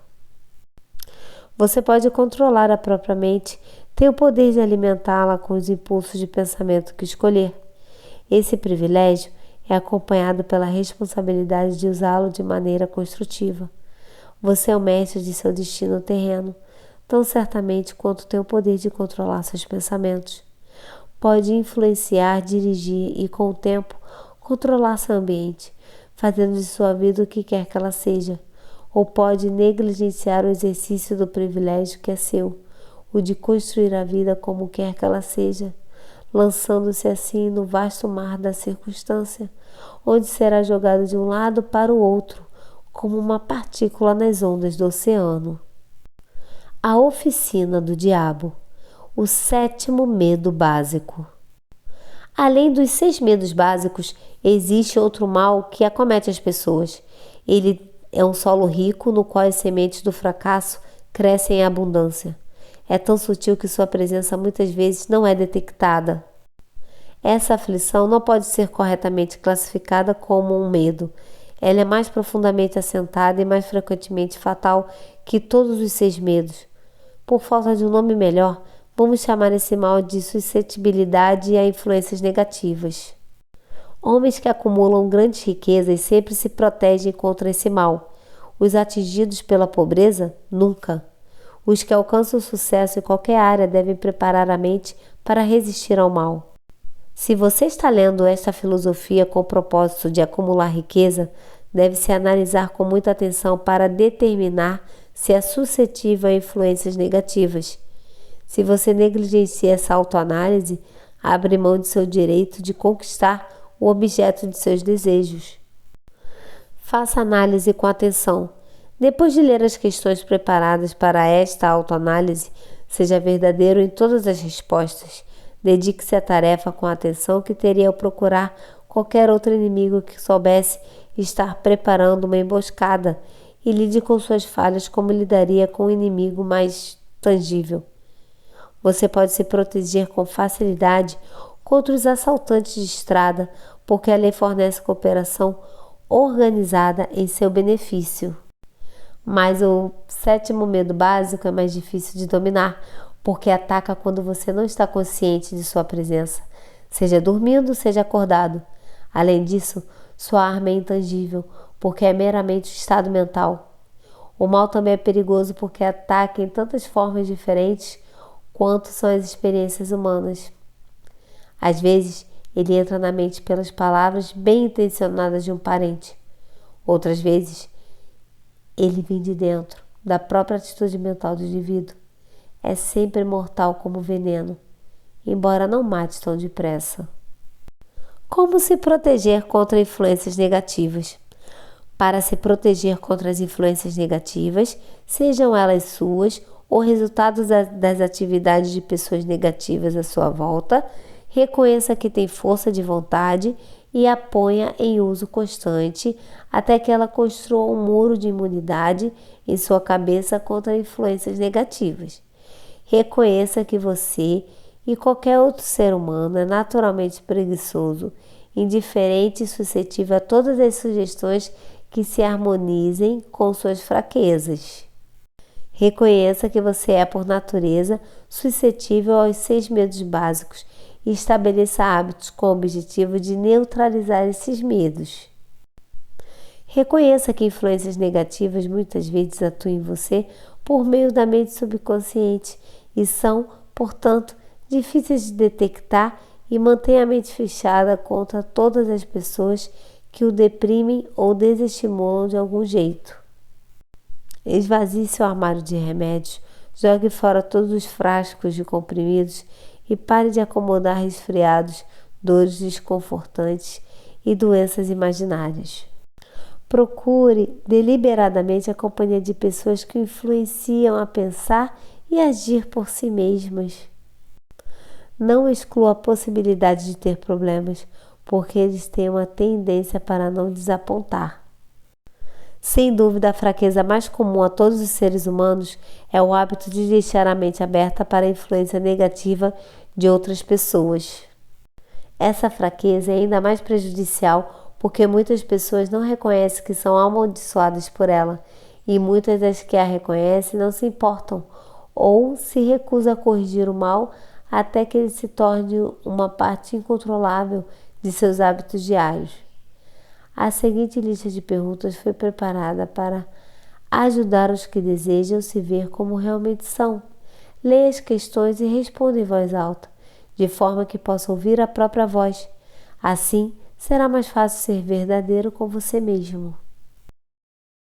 Você pode controlar a própria mente, tem o poder de alimentá-la com os impulsos de pensamento que escolher. Esse privilégio é acompanhado pela responsabilidade de usá-lo de maneira construtiva. Você é o mestre de seu destino terreno, tão certamente quanto tem o poder de controlar seus pensamentos. Pode influenciar, dirigir e, com o tempo, controlar seu ambiente, fazendo de sua vida o que quer que ela seja, ou pode negligenciar o exercício do privilégio que é seu, o de construir a vida como quer que ela seja, lançando-se assim no vasto mar da circunstância, onde será jogado de um lado para o outro, como uma partícula nas ondas do oceano. A oficina do diabo, o 7º medo básico. Além dos 6 medos básicos, existe outro mal que acomete as pessoas. Ele é um solo rico no qual as sementes do fracasso crescem em abundância. É tão sutil que sua presença muitas vezes não é detectada. Essa aflição não pode ser corretamente classificada como um medo. Ela é mais profundamente assentada e mais frequentemente fatal que todos os 6 medos. Por falta de um nome melhor, vamos chamar esse mal de suscetibilidade a influências negativas. Homens que acumulam grandes riquezas sempre se protegem contra esse mal. Os atingidos pela pobreza, nunca. Os que alcançam sucesso em qualquer área devem preparar a mente para resistir ao mal. Se você está lendo esta filosofia com o propósito de acumular riqueza, deve-se analisar com muita atenção para determinar se é suscetível a influências negativas. Se você negligencia essa autoanálise, abre mão de seu direito de conquistar o objeto de seus desejos. Faça análise com atenção. Depois de ler as questões preparadas para esta autoanálise, seja verdadeiro em todas as respostas. Dedique-se à tarefa com a atenção que teria ao procurar qualquer outro inimigo que soubesse estar preparando uma emboscada e lide com suas falhas como lidaria com um inimigo mais tangível. Você pode se proteger com facilidade contra os assaltantes de estrada, porque a lei fornece cooperação organizada em seu benefício. Mas o 7º medo básico é mais difícil de dominar, porque ataca quando você não está consciente de sua presença, seja dormindo, seja acordado. Além disso, sua arma é intangível, porque é meramente o estado mental. O mal também é perigoso porque ataca em tantas formas diferentes quanto são as experiências humanas. Às vezes, ele entra na mente pelas palavras bem intencionadas de um parente. Outras vezes, ele vem de dentro, da própria atitude mental do indivíduo. É sempre mortal como veneno, embora não mate tão depressa. Como se proteger contra influências negativas? Para se proteger contra as influências negativas, sejam elas suas ou resultados das atividades de pessoas negativas à sua volta, reconheça que tem força de vontade e a ponha em uso constante até que ela construa um muro de imunidade em sua cabeça contra influências negativas. Reconheça que você e qualquer outro ser humano é naturalmente preguiçoso, indiferente e suscetível a todas as sugestões que se harmonizem com suas fraquezas. Reconheça que você é, por natureza, suscetível aos 6 medos básicos e estabeleça hábitos com o objetivo de neutralizar esses medos. Reconheça que influências negativas muitas vezes atuam em você por meio da mente subconsciente e são, portanto, difíceis de detectar, e mantenha a mente fechada contra todas as pessoas que o deprimem ou desestimulam de algum jeito. Esvazie seu armário de remédios, jogue fora todos os frascos de comprimidos e pare de acomodar resfriados, dores desconfortantes e doenças imaginárias. Procure deliberadamente a companhia de pessoas que o influenciam a pensar e agir por si mesmas. Não exclua a possibilidade de ter problemas, porque eles têm uma tendência para não desapontar. Sem dúvida, a fraqueza mais comum a todos os seres humanos é o hábito de deixar a mente aberta para a influência negativa de outras pessoas. Essa fraqueza é ainda mais prejudicial porque muitas pessoas não reconhecem que são amaldiçoadas por ela, e muitas das que a reconhecem não se importam ou se recusam a corrigir o mal até que ele se torne uma parte incontrolável de seus hábitos diários. A seguinte lista de perguntas foi preparada para ajudar os que desejam se ver como realmente são. Leia as questões e responda em voz alta, de forma que possa ouvir a própria voz. Assim, será mais fácil ser verdadeiro com você mesmo.